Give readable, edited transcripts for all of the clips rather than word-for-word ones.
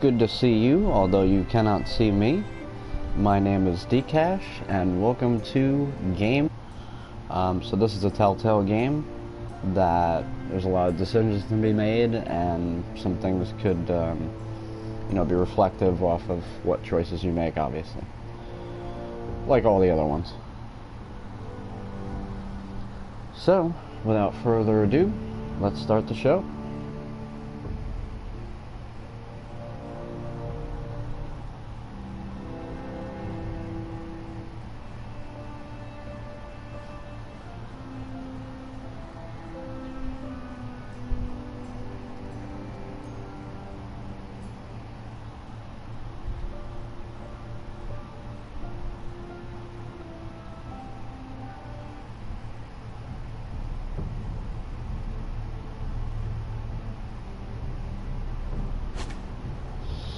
good to see you, although you cannot see me. My name is Dcash, and welcome to Game. So this is a Telltale game that there's a lot of decisions to be made, and some things could, be reflective off of what choices you make, obviously. Like all the other ones. So, without further ado, let's start the show.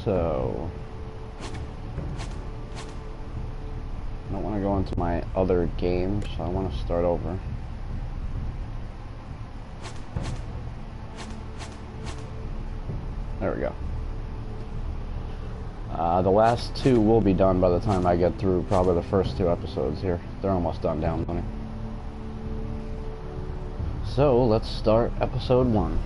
So, I don't want to go into my other game, so I want to start over. There we go. The last two will be done by the time I get through probably the first two episodes here. They're almost done downloading. So, let's start episode 1.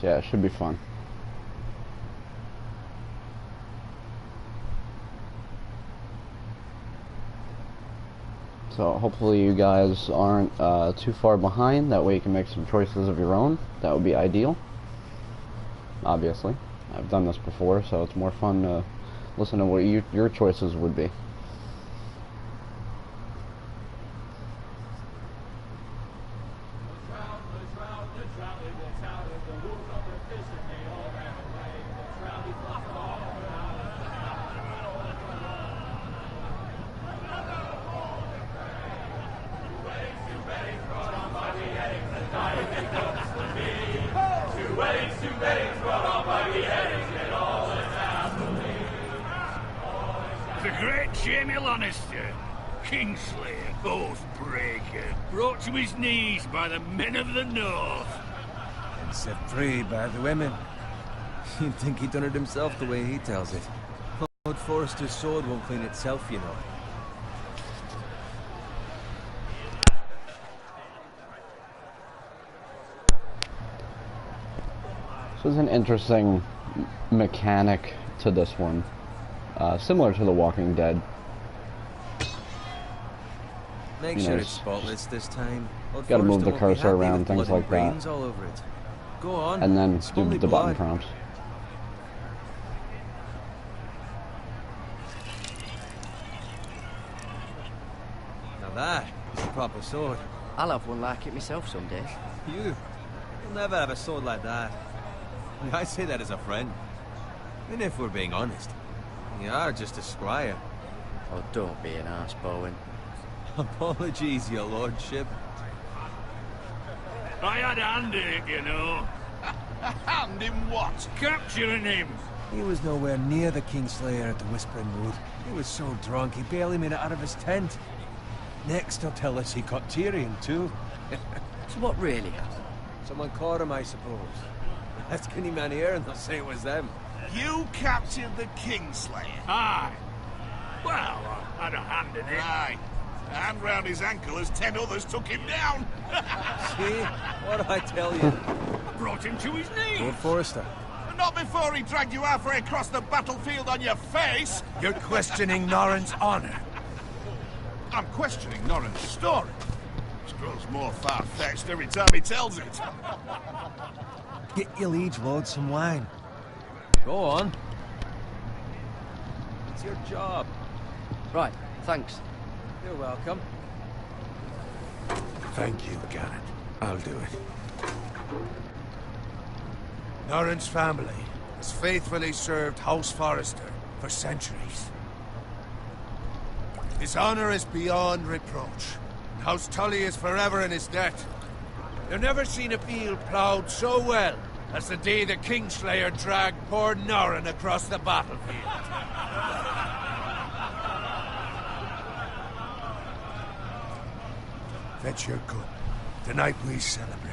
Yeah, it should be fun. So hopefully you guys aren't too far behind. That way you can make some choices of your own. That would be ideal. Obviously, I've done this before, so it's more fun to listen to what your choices would be. The great Jamie Lannister, Kingslayer, Oathbreaker, brought to his knees by the men of the North. And set free by the women. You'd think he'd done it himself the way he tells it. Lord Forrester's sword won't clean itself, you know. So there's an interesting mechanic to this one. Similar to The Walking Dead. Make sure it's spotless this time. Gotta move the cursor around, things like that. All over it. Go on. And then do the button prompts. Now that is a proper sword. I'll have one like it myself someday. You'll never have a sword like that. I say that as a friend. And if we're being honest, you are just a squire. Oh, don't be an arse, Bowen. Apologies, your lordship. I had a hand in it, you know. A hand in what? Capturing him. He was nowhere near the Kingslayer at the Whispering Wood. He was so drunk he barely made it out of his tent. Next he'll tell us he caught Tyrion too. So what really happened? Someone caught him, I suppose. Ask any man here and they'll say it was them. You captured the Kingslayer? Aye. Well, I had a hand in it. Aye. A hand round his ankle as 10 others took him down. See? What'd I tell you? Brought him to his knees. Lord Forrester. Not before he dragged you halfway across the battlefield on your face. You're questioning Norrin's honor. I'm questioning Norrin's story. It grows more far-fetched every time he tells it. Get your liege lord some wine. Go on. It's your job. Right, thanks. You're welcome. Thank you, Garrett. I'll do it. Norrin's family has faithfully served House Forrester for centuries. His honor is beyond reproach, and House Tully is forever in his debt. They've never seen a field ploughed so well as the day the Kingslayer dragged poor Norrin across the battlefield. Fetch your gun. Tonight we celebrate.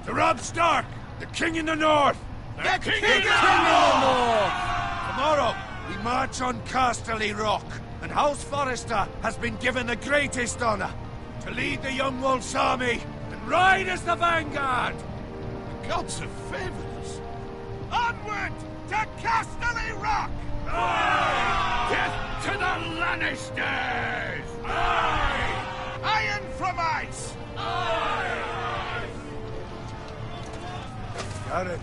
To Rob Stark, the King in the North! The King in the North! Tomorrow, we march on Casterly Rock, and House Forrester has been given the greatest honor to lead the Young Wolf's army and ride as the vanguard! The gods have favored us. Onward to Casterly Rock! Aye! Death to the Lannisters! Aye! Iron from ice! Aye! Got it.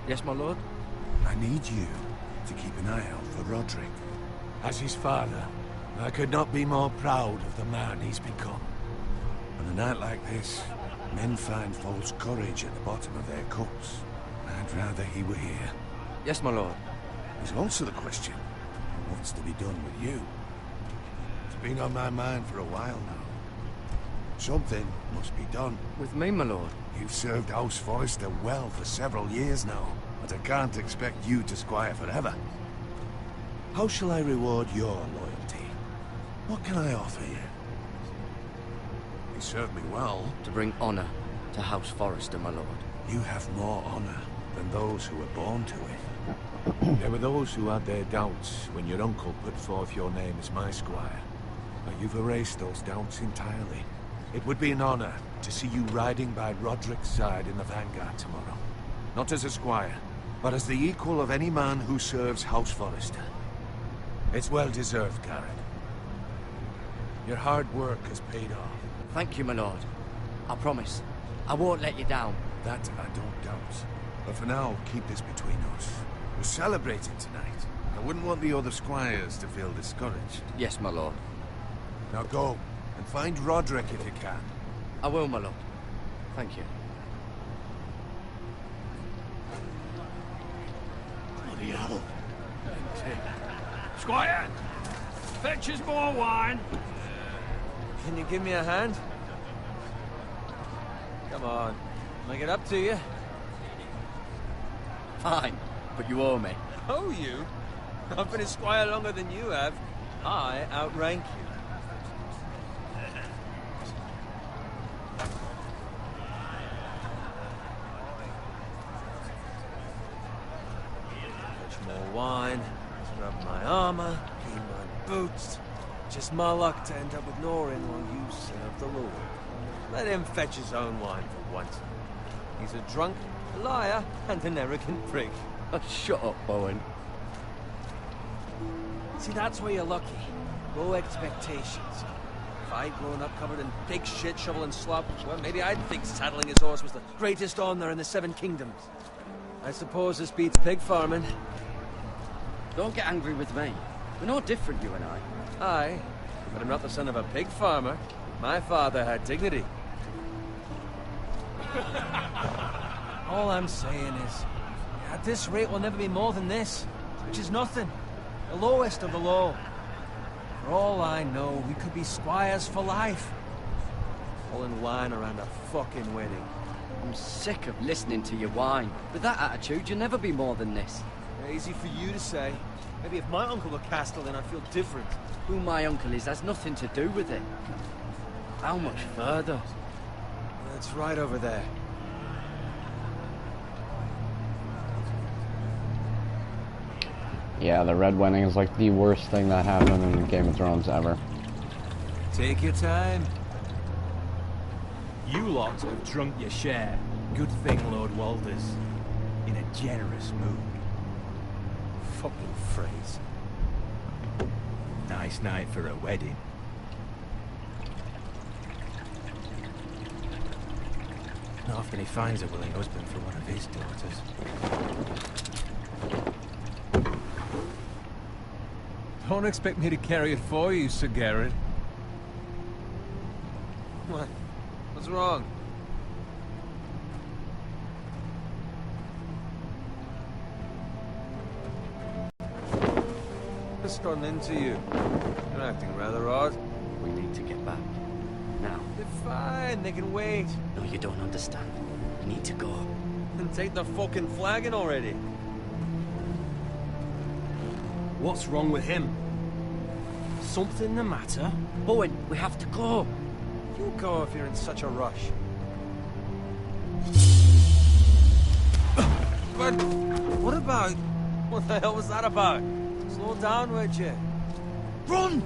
Yes, my lord? I need you to keep an eye out for Roderick. As his father, I could not be more proud of the man he's become. On a night like this, men find false courage at the bottom of their cups. I'd rather he were here. Yes, my lord. There's also the question of what's to be done with you. It's been on my mind for a while now. Something must be done. With me, my lord? You've served House Forrester well for several years now, but I can't expect you to squire forever. How shall I reward your loyalty? What can I offer you? You served me well. To bring honor to House Forrester, my lord. You have more honor than those who were born to it. There were those who had their doubts when your uncle put forth your name as my squire. But you've erased those doubts entirely. It would be an honor to see you riding by Roderick's side in the vanguard tomorrow. Not as a squire, but as the equal of any man who serves House Forrester. It's well deserved, Garrett. Your hard work has paid off. Thank you, my lord. I promise. I won't let you down. That I don't doubt. But for now, keep this between us. We're celebrating tonight. I wouldn't want the other squires to feel discouraged. Yes, my lord. Now go, and find Roderick if you can. I will, my lord. Thank you. Bloody hell. Squire, fetch us more wine. Can you give me a hand? Come on, make it up to you. Fine, but you owe me. Oh, you? I've been a squire longer than you have. I outrank you. Fetch more wine, scrub my armor, clean my boots. Just my luck to end up with Norrin while you serve the Lord. Let him fetch his own wine for once. He's a drunk, a liar, and an arrogant prick. Oh, shut up, Bowen. See, that's where you're lucky. Low expectations. If I'd grown up covered in pig shit, shovel and slop, well, maybe I'd think saddling his horse was the greatest honor in the Seven Kingdoms. I suppose this beats pig farming. Don't get angry with me. We're no different, you and I. Aye, but I'm not the son of a pig farmer. My father had dignity. All I'm saying is, at this rate we'll never be more than this, which is nothing. The lowest of the low. For all I know, we could be squires for life. All in line around a fucking wedding. I'm sick of listening to your whine. With that attitude, you'll never be more than this. Easy for you to say. Maybe if my uncle were Castellan, I'd feel different. Who my uncle is has nothing to do with it. How much further? It's right over there. Yeah, the Red Wedding is like the worst thing that happened in Game of Thrones ever. Take your time. You lot have drunk your share. Good thing Lord Walder's in a generous mood. Fucking phrase. Nice night for a wedding. Not often he finds a willing husband for one of his daughters. Don't expect me to carry it for you, Sir Garrett. What? What's wrong? Just gotten into you. You're acting rather odd. We need to get back. Now. They're fine, they can wait. No, you don't understand. We need to go. And take the fucking flagon already. What's wrong with him? Something the matter? Bowen, we have to go. You go if you're in such a rush. But what about... What the hell was that about? Slow down, would you? Run!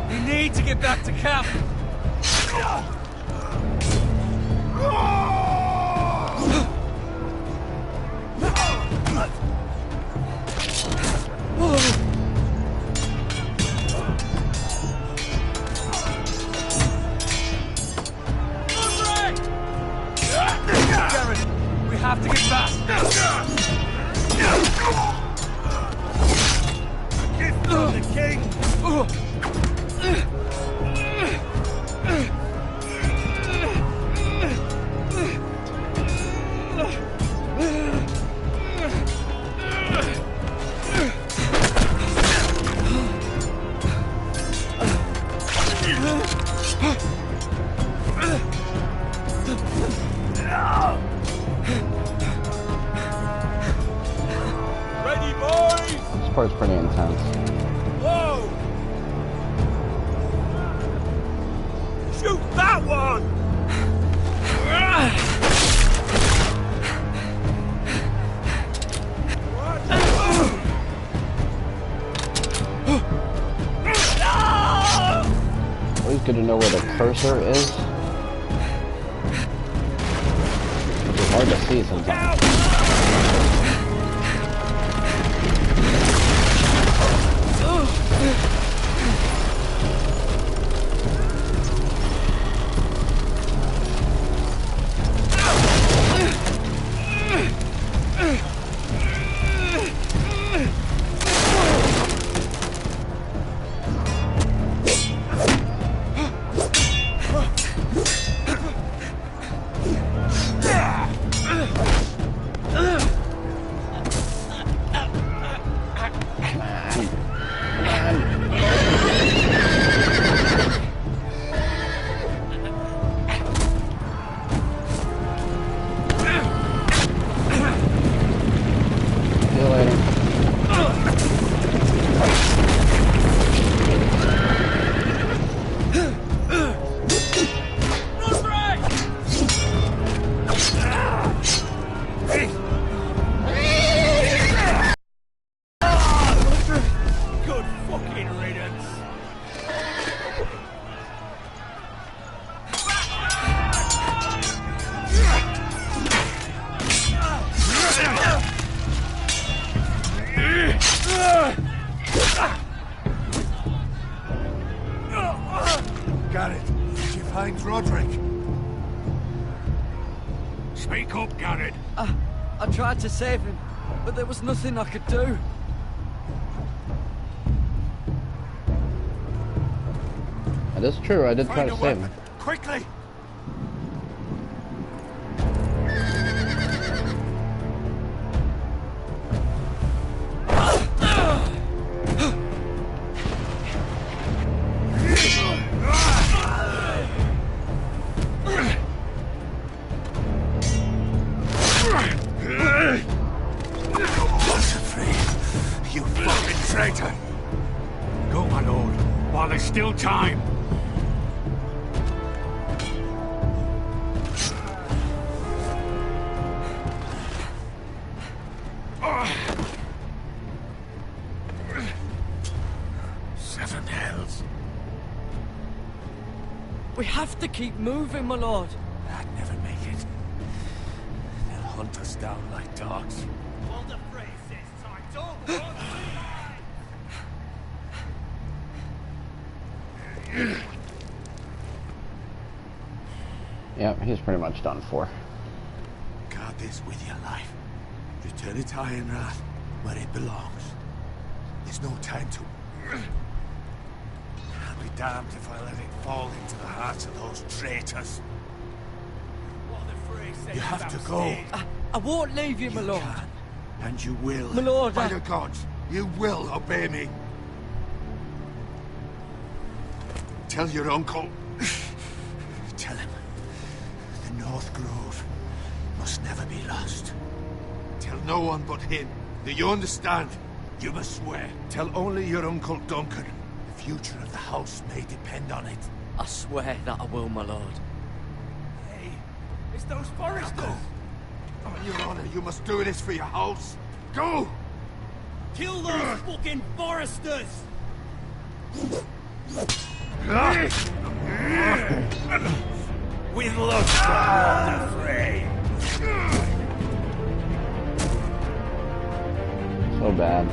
We need to get back to camp. We have to get back! A gift from the king! Ready, boys! This part's pretty intense. Whoa! Shoot that one! Always good to know where the cursor is. Which is hard to see sometimes. See you later. Good fucking riddance. Garrett, did you find Roderick? Speak up, Garrett. I tried to save him, but there was nothing I could do. That is true, I did try Find to a save weapon, him. quickly! You fucking traitor! Go, my lord, while there's still time. Seven hells. We have to keep moving, my lord. I'd never make it. They'll hunt us down like dogs. Yep, he's pretty much done for. Guard this with your life. Return it to Ironrath, where it belongs. There's no time to... I'll be damned if I let it fall into the hearts of those traitors. You have to go. I won't leave you, my lord. Can, and you will. My lord, By the gods, you will obey me. Tell your uncle. Tell him. The North Grove must never be lost. Tell no one but him. Do you understand? You must swear. Tell only your Uncle Duncan. The future of the house may depend on it. I swear that I will, my lord. Hey, it's those foresters! Go. On your honor, you must do this for your house. Go! Kill those fucking foresters! We've lost the water fray. So bad.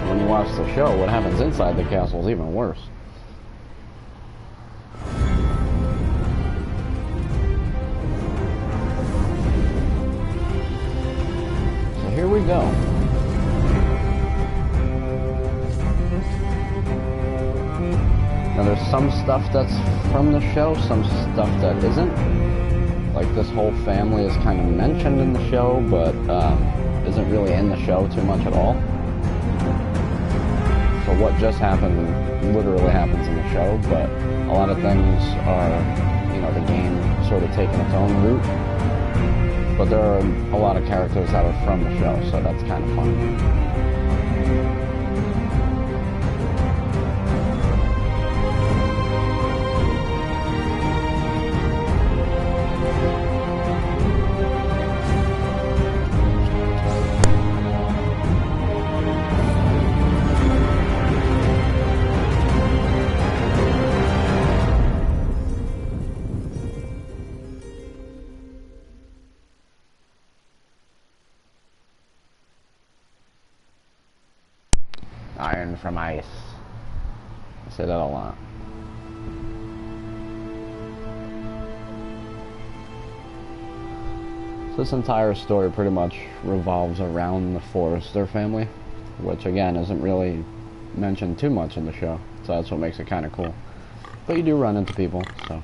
When you watch the show, what happens inside the castle is even worse. So here we go. Now there's some stuff that's from the show, some stuff that isn't. Like this whole family is kind of mentioned in the show, but isn't really in the show too much at all. So what just happened literally happens in the show, but a lot of things are, you know, the game sort of taking its own route. But there are a lot of characters that are from the show, so that's kind of fun. Iron from ice. I say that a lot. So this entire story pretty much revolves around the Forrester family, which again isn't really mentioned too much in the show, so that's what makes it kind of cool. But you do run into people, so.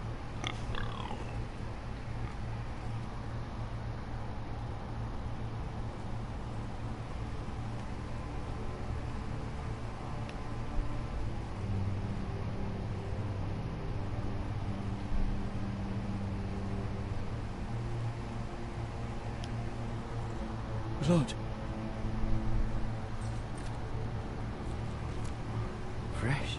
Lord. Fresh.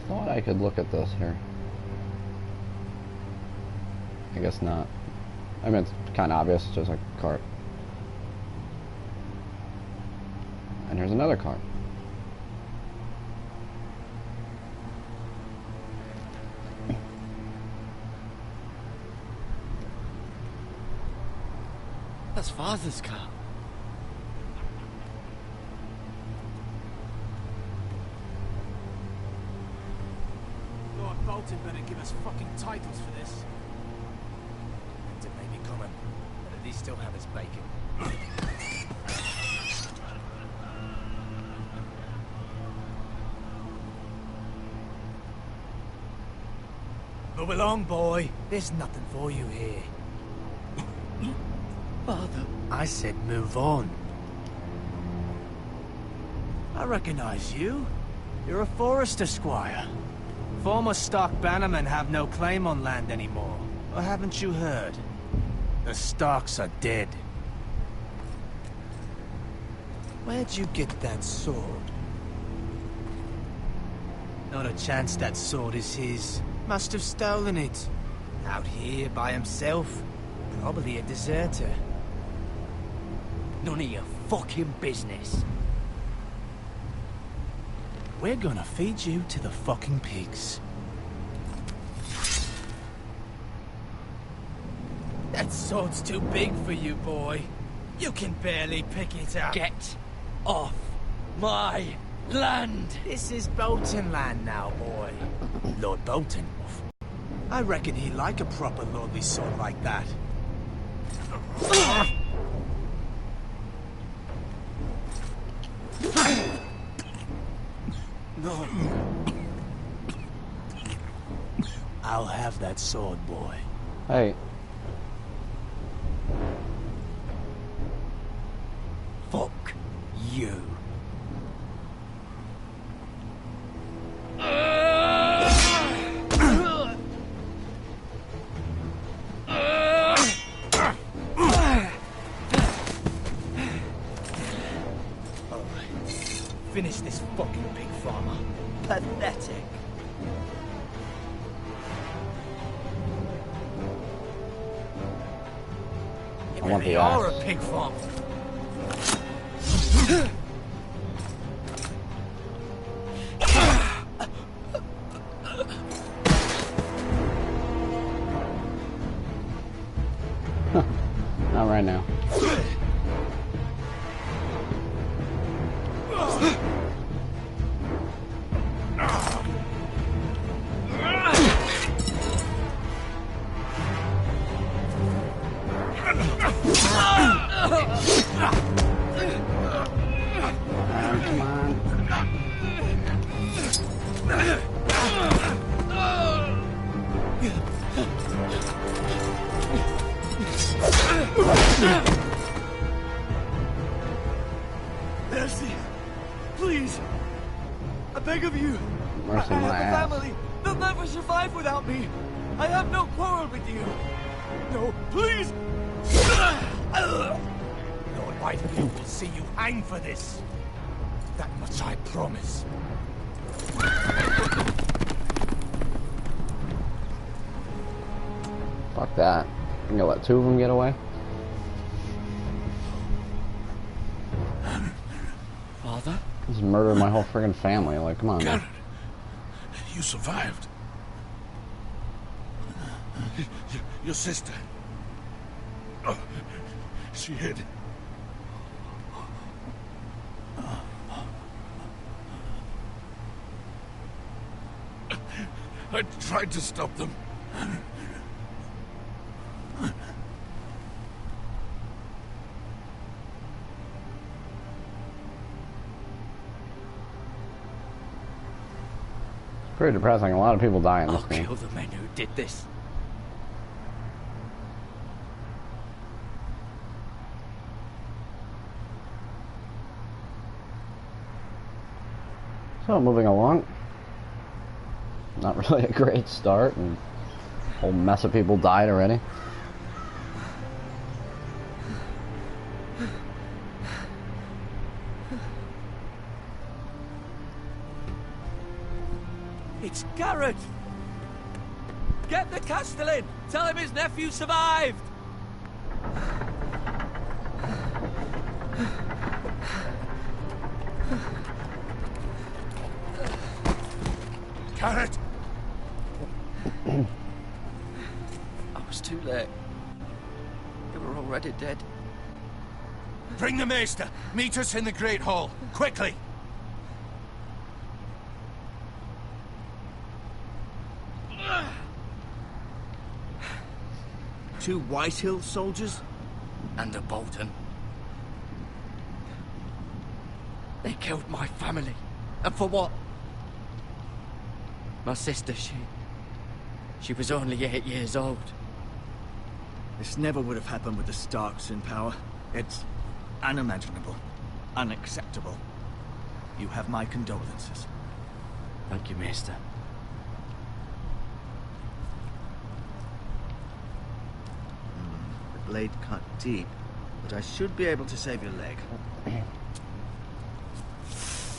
Thought I could look at this here. I guess not. I mean, it's kind of obvious, it's just a cart. And here's another cart. That's Father's car. Lord Bolton better give us fucking titles for this. It may be coming, but at least still have his bacon. Move along, boy. There's nothing for you here. Father. I said move on. I recognize you. You're a Forrester squire. Former Stark bannermen have no claim on land anymore. Or haven't you heard? The Starks are dead. Where'd you get that sword? Not a chance that sword is his. Must have stolen it. Out here by himself. Probably a deserter. None of your fucking business. We're gonna feed you to the fucking pigs. That sword's too big for you, boy. You can barely pick it up. Get off my land! This is Bolton land now, boy. Lord Bolton. I reckon he'd like a proper lordly sword like that. No. I'll have that sword, boy. Hey. Fuck you. Finish this fucking pig farmer. Pathetic. You I want really the are axe. a pig farmer. Not right now. Come on. Mercy, please. I beg of you. Mercy I my have a ass. family. They'll never survive without me. I have no quarrel with you. No, please. Lord Whitefield will see you hang for this. That much I promise. Fuck that. I'm gonna let two of them get away. Father? Just murdered my whole friggin' family. Like, come on, man. Garrett, you survived. Your sister. Oh, she hid. I tried to stop them. Pretty depressing. A lot of people die in this I'll game. kill the men who did this. So, moving along. Not really a great start, and a whole mess of people died already. It's Garrett. Get the Castellan. Tell him his nephew survived. Garrett! I was too late. They were already dead. Bring the Maester. Meet us in the Great Hall. Quickly! Two Whitehill soldiers? And a Bolton. They killed my family. And for what? My sister, she was only 8 years old. This never would have happened with the Starks in power. It's unimaginable. Unacceptable. You have my condolences. Thank you, Maester. The blade cut deep, but I should be able to save your leg.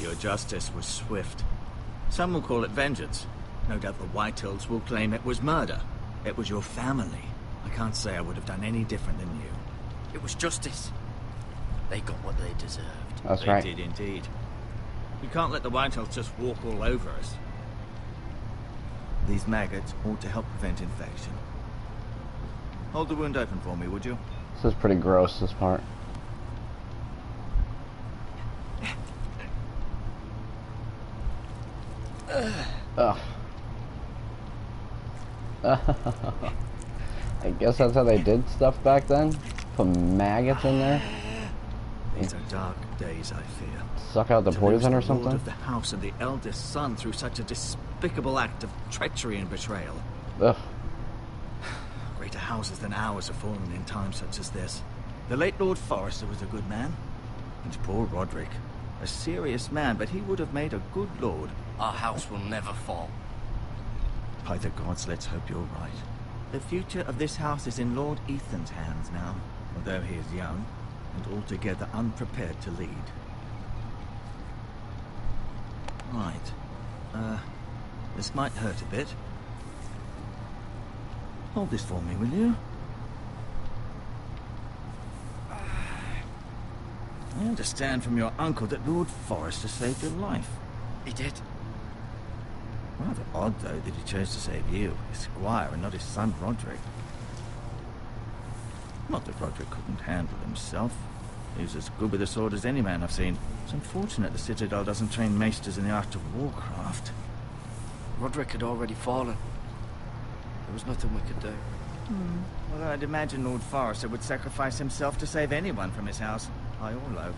Your justice was swift. Some will call it vengeance. No doubt the Whitehills will claim it was murder. It was your family. I can't say I would have done any different than you. It was justice. They got what they deserved. That's They right. did indeed. You can't let the Whitehills just walk all over us. These maggots ought to help prevent infection. Hold the wound open for me, would you? This is pretty gross, this part. Ugh. I guess that's how they did stuff back then? Put maggots in there? These are dark days, I fear. Suck out the To lose poison or the lord something? of the house and the eldest son through such a despicable act of treachery and betrayal. Ugh. Greater houses than ours have fallen in times such as this. The late Lord Forrester was a good man. And poor Roderick. A serious man, but he would have made a good lord. Our house will never fall. By the gods, let's hope you're right. The future of this house is in Lord Ethan's hands now, although he is young and altogether unprepared to lead. Right. This might hurt a bit. Hold this for me, will you? I understand from your uncle that Lord Forrester saved your life. He did. Rather odd, though, that he chose to save you, his squire, and not his son Roderick. Not that Roderick couldn't handle himself. He was as good with a sword as any man I've seen. It's unfortunate the Citadel doesn't train maesters in the art of warcraft. Roderick had already fallen. There was nothing we could do. Well, I'd imagine Lord Forrester would sacrifice himself to save anyone from his house, high or low.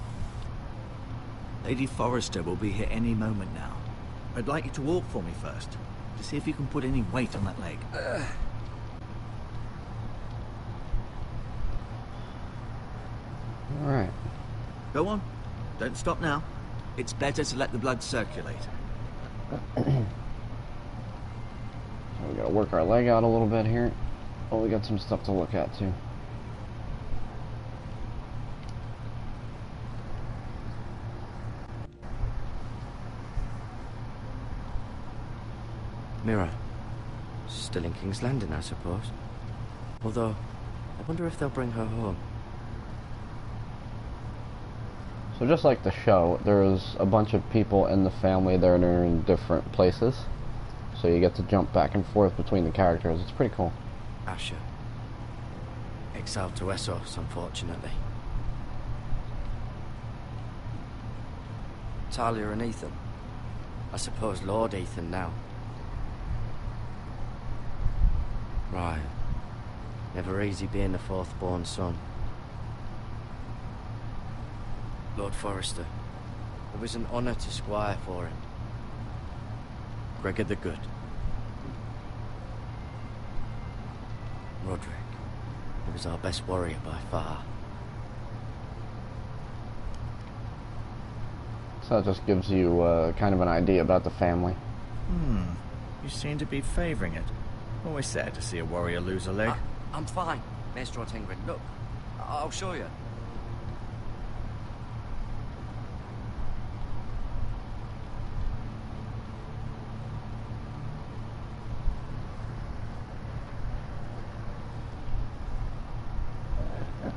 Lady Forrester will be here any moment now. I'd like you to walk for me first, to see if you can put any weight on that leg. Alright. Go on. Don't stop now. It's better to let the blood circulate. So we gotta work our leg out a little bit here. Oh, we got some stuff to look at too. Mira. Still in King's Landing, I suppose. Although, I wonder if they'll bring her home. So just like the show, there's a bunch of people in the family that are in different places. So you get to jump back and forth between the characters. It's pretty cool. Asher. Exiled to Essos, unfortunately. Talia and Ethan. I suppose Lord Ethan now. Right. Never easy being the fourth-born son. Lord Forrester. It was an honour to squire for him. Gregor the Good. Roderick. He was our best warrior by far. So that just gives you kind of an idea about the family. You seem to be favoring it. Always sad to see a warrior lose a leg. I'm fine, Maestro Tingrid. Look, I'll show you.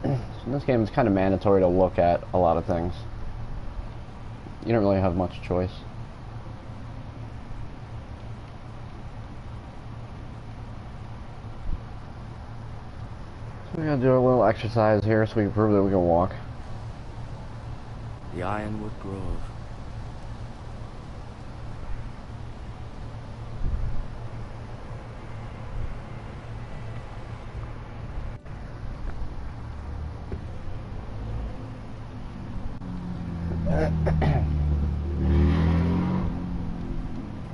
So in this game, it's kind of mandatory to look at a lot of things. You don't really have much choice. So we're gonna do a little exercise here so we can prove that we can walk. The Ironwood Grove.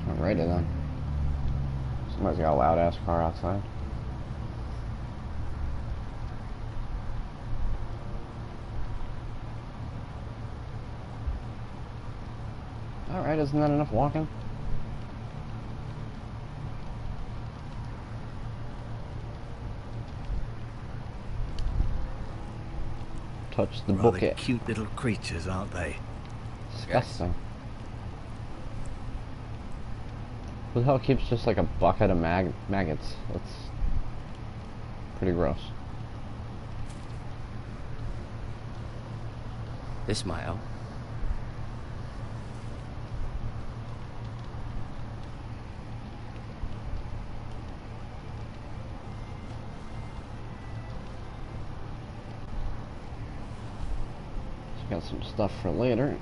Alrighty then. Somebody's got a loud ass car outside. Alright, isn't that enough walking? Touch the Rather bucket. cute little creatures, aren't they? Disgusting. Who the hell keeps just like a bucket of maggots? That's pretty gross. This might help. Got some stuff for later.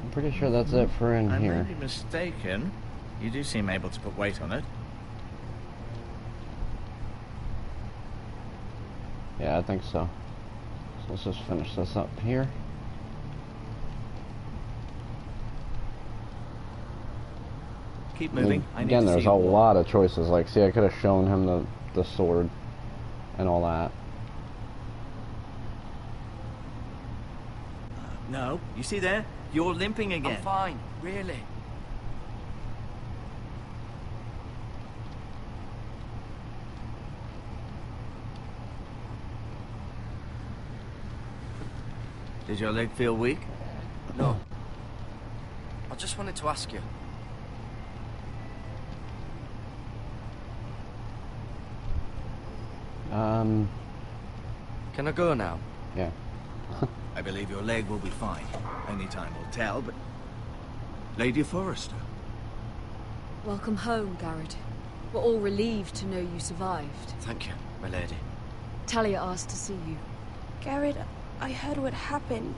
I'm pretty sure that's it for in I here. may be mistaken. You do seem able to put weight on it. Yeah, I think so. So let's just finish this up here. Keep moving. I need Again, to there's see a you walk. lot of choices. Like, see, I could have shown him the sword and all that. No, you see there? You're limping again. I'm fine, really. Did your leg feel weak? No. I just wanted to ask you. Can I go now? Yeah. I believe your leg will be fine. Only time will tell, but... Lady Forrester. Welcome home, Garrett. We're all relieved to know you survived. Thank you, my lady. Talia asked to see you. Garrett, I heard what happened.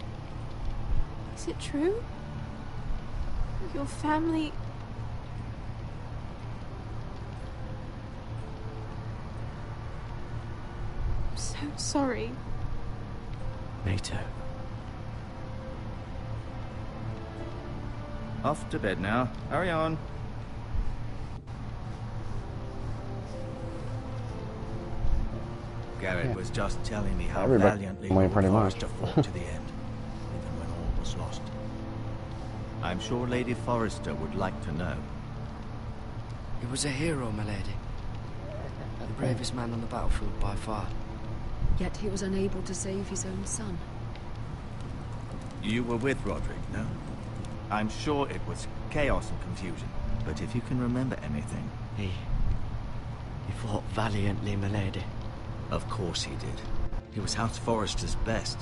Is it true? Your family... I'm so sorry. Me too. Off to bed now. Hurry on. Garrett was just telling me how Everybody valiantly way Lord pretty much. Forrester fought to the end, even when all was lost. I'm sure Lady Forrester would like to know. He was a hero, my lady. The bravest man on the battlefield by far. Yet he was unable to save his own son. You were with Roderick, no? I'm sure it was chaos and confusion, but if you can remember anything... He fought valiantly, my lady. Of course he did. He was House Forrester's best.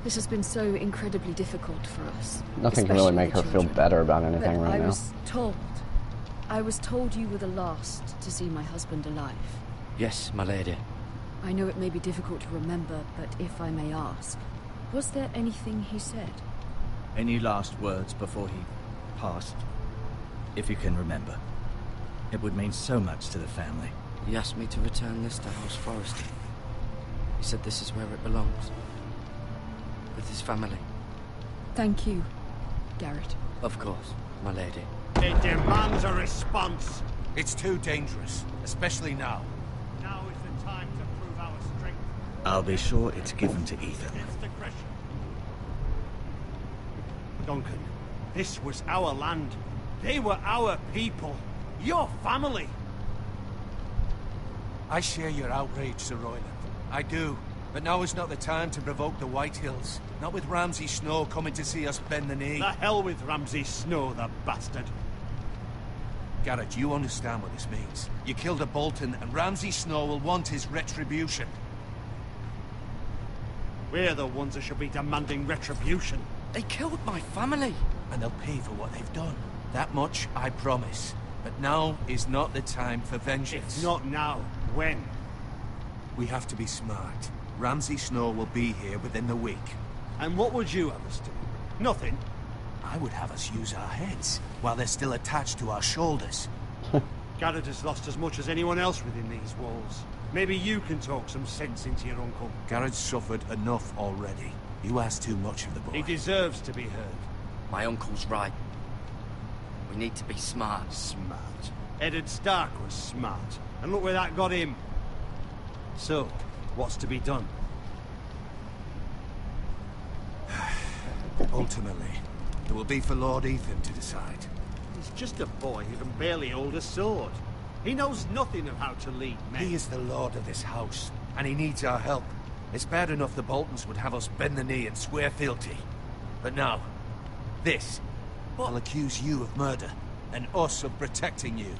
This has been so incredibly difficult for us. Nothing can really especially make the her feel children. better about anything But right now. I was told you were the last to see my husband alive. Yes, my lady. I know it may be difficult to remember, but if I may ask, was there anything he said? Any last words before he passed? If you can remember. It would mean so much to the family. He asked me to return this to House Forrester. He said this is where it belongs. With his family. Thank you, Garrett. Of course, my lady. It demands a response. It's too dangerous, especially now. Now is the time to prove our strength I'll be sure it's given to Ethan. against aggression. Duncan, this was our land. They were our people. Your family. I share your outrage, Sir Royland. I do. But now is not the time to provoke the Whitehills. Not with Ramsay Snow coming to see us bend the knee. The hell with Ramsay Snow, the bastard. Garrett, you understand what this means. You killed a Bolton, and Ramsay Snow will want his retribution. We're the ones that should be demanding retribution. They killed my family. And they'll pay for what they've done. That much I promise. But now is not the time for vengeance. If not now, when? We have to be smart. Ramsay Snow will be here within the week. And what would you have us do? Nothing. I would have us use our heads, while they're still attached to our shoulders. Garrett has lost as much as anyone else within these walls. Maybe you can talk some sense into your uncle. Garrett's suffered enough already. You ask too much of the boy. He deserves to be heard. My uncle's right. We need to be smart. Smart. Eddard Stark was smart. And look where that got him. So, what's to be done? Ultimately, it will be for Lord Ethan to decide. He's just a boy who can barely hold a sword. He knows nothing of how to lead men. He is the lord of this house. and he needs our help. It's bad enough the Boltons would have us bend the knee and swear fealty. But now, this. I'll accuse you of murder, and us of protecting you.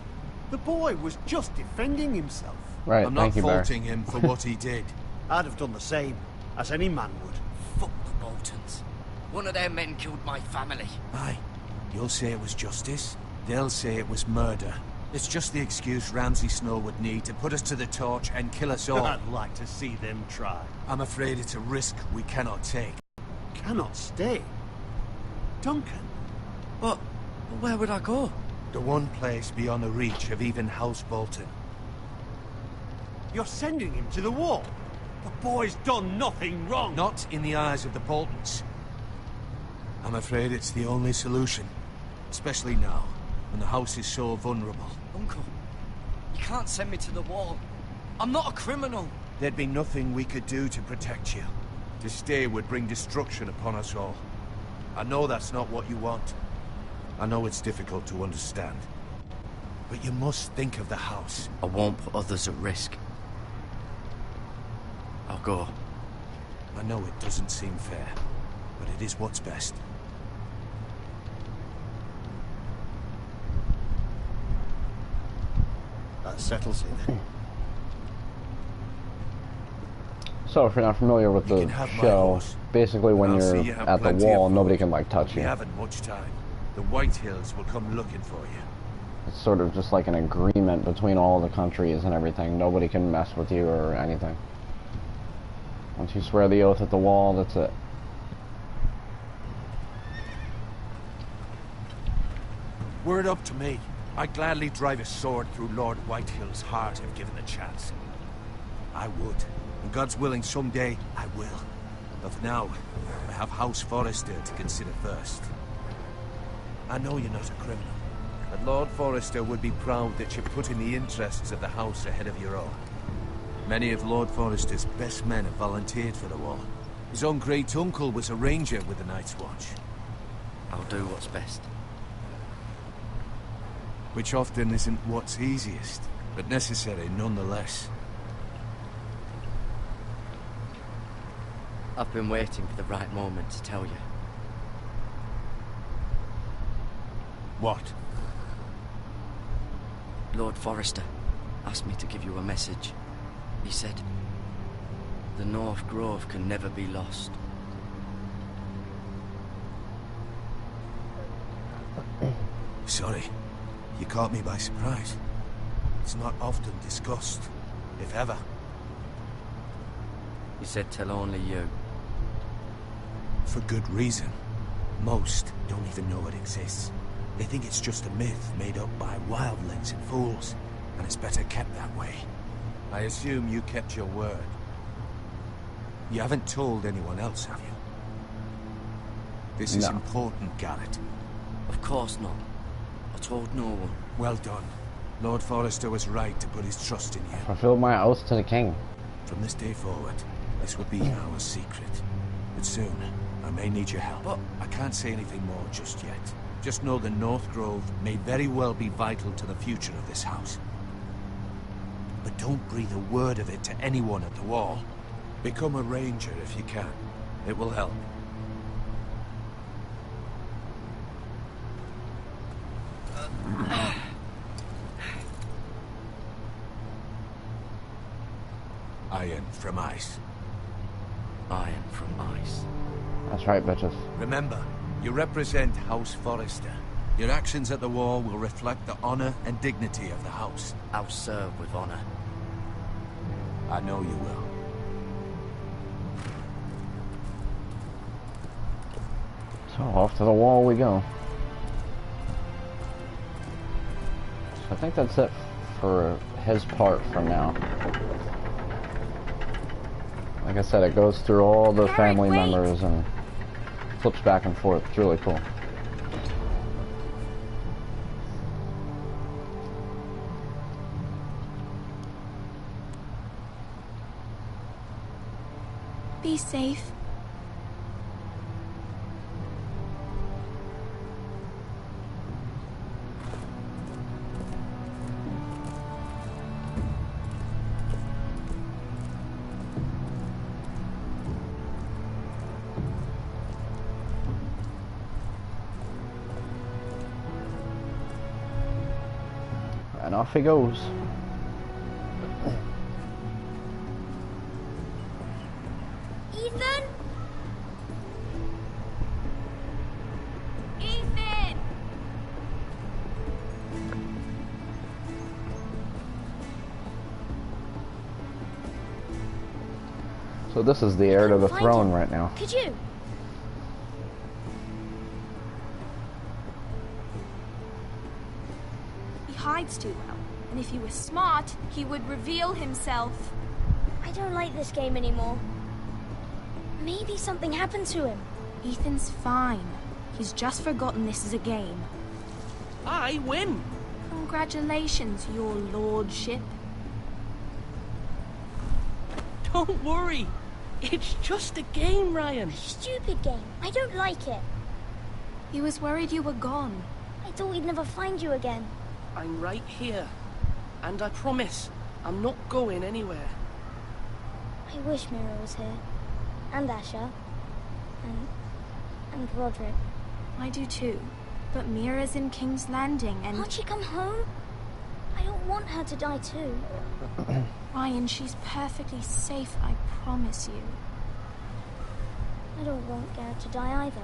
The boy was just defending himself. Right, I'm not thank you, Bear. faulting him for what he did. I'd have done the same, as any man would. Fuck the Boltons. One of their men killed my family. Aye. You'll say it was justice. They'll say it was murder. It's just the excuse Ramsay Snow would need to put us to the torch and kill us all. I'd like to see them try. I'm afraid it's a risk we cannot take. Cannot stay. Duncan. But where would I go? The one place beyond the reach of even House Bolton. You're sending him to the wall. The boy's done nothing wrong. Not in the eyes of the Boltons. I'm afraid it's the only solution. Especially now, when the house is so vulnerable. Uncle, you can't send me to the wall. I'm not a criminal. There'd be nothing we could do to protect you. To stay would bring destruction upon us all. I know that's not what you want. I know it's difficult to understand. But you must think of the house. I won't put others at risk. I'll go. I know it doesn't seem fair, but it is what's best. That settles it then. So if you're not familiar with You the can have my show, horse. basically when I'll see you're you have at the plenty wall, of nobody food. can like touch We you. haven't much time. The White Hills will come looking for you. It's sort of just like an agreement between all the countries and everything. Nobody can mess with you or anything. Once you swear the oath at the wall, that's it. Were it up to me, I'd gladly drive a sword through Lord Whitehill's heart if given the chance. I would. And God's willing, someday I will. But for now, I have House Forrester to consider first. I know you're not a criminal, but Lord Forrester would be proud that you're putting the interests of the house ahead of your own. Many of Lord Forrester's best men have volunteered for the war. His own great-uncle was a ranger with the Night's Watch. I'll do what's best. Which often isn't what's easiest, but necessary nonetheless. I've been waiting for the right moment to tell you. What? Lord Forrester asked me to give you a message. He said, the North Grove can never be lost. Sorry. You caught me by surprise. It's not often discussed, if ever. He said tell only you. For good reason. Most don't even know it exists. They think it's just a myth made up by wildlings and fools, and it's better kept that way. I assume you kept your word. You haven't told anyone else, have you? This is important, Garrett. Of course not. I told no one. Well done. Lord Forrester was right to put his trust in you. Fulfill my oath to the king. From this day forward, this will be our secret. But soon, I may need your help. But I can't say anything more just yet. Just know the North Grove may very well be vital to the future of this house. But don't breathe a word of it to anyone at the wall. Become a ranger if you can. It will help. Iron from ice. Iron from ice. That's right, bitches. Remember, you represent House Forrester. Your actions at the wall will reflect the honor and dignity of the house. I'll serve with honor. I know you will. So off to the wall we go. So I think that's it for his part for now. Like I said, it goes through all the family members and flips back and forth. It's really cool. Be safe. And off he goes. Ethan? Ethan! So this is the heir to the throne right now. Could you? He hides too well, and if he was smart, he would reveal himself. I don't like this game anymore. Maybe something happened to him. Ethan's fine. He's just forgotten this is a game. I win! Congratulations, your lordship. Don't worry. It's just a game, Ryan. Stupid game. I don't like it. He was worried you were gone. I thought we'd never find you again. I'm right here. And I promise, I'm not going anywhere. I wish Mira was here. And Asher. And Roderick. I do too. But Mira's in King's Landing and... Can't she come home? I don't want her to die too. Ryan, she's perfectly safe, I promise you. I don't want Garrett to die either.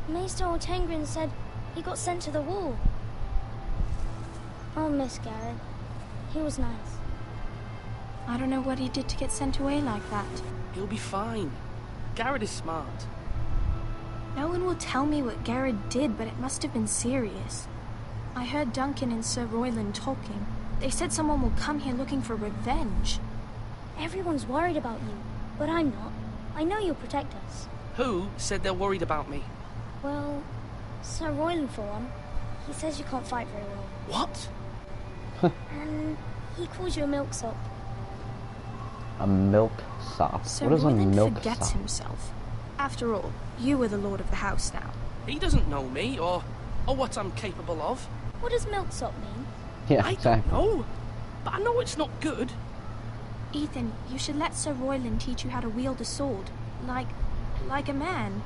Maester Ortengrin said he got sent to the wall. I'll miss Garrett. He was nice. I don't know what he did to get sent away like that. He'll be fine. Garrett is smart. No one will tell me what Garrett did, but it must have been serious. I heard Duncan and Sir Royland talking. They said someone will come here looking for revenge. Everyone's worried about you, but I'm not. I know you'll protect us. Who said they're worried about me? Well, Sir Royland for one. He says you can't fight very well. What? And he calls you a milksop. A milksop? Sir What is a Royland milksop? forgets himself. After all, you are the lord of the house now. He doesn't know me, or what I'm capable of. What does milksop mean? Yeah, I exactly. don't know, but I know it's not good. Ethan, you should let Sir Royland teach you how to wield a sword. Like a man.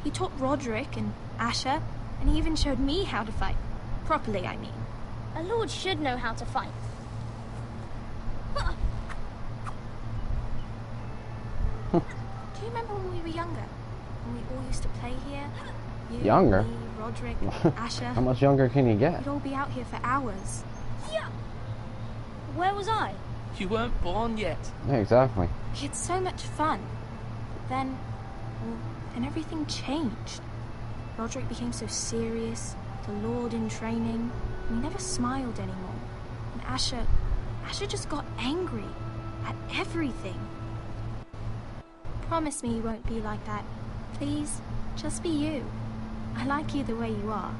He taught Roderick and Asher, and he even showed me how to fight. Properly, I mean. A lord should know how to fight. Do you remember when we were younger? When we all used to play here? You, Younger? me, Roderick, Asher. How much younger can you get? We'd all be out here for hours. Yeah. Where was I? You weren't born yet. Yeah, exactly. We had so much fun. But then, well, then everything changed. Roderick became so serious, the Lord in training, and he never smiled anymore. And Asher just got angry at everything. Promise me you won't be like that. Please, just be you. I like you the way you are.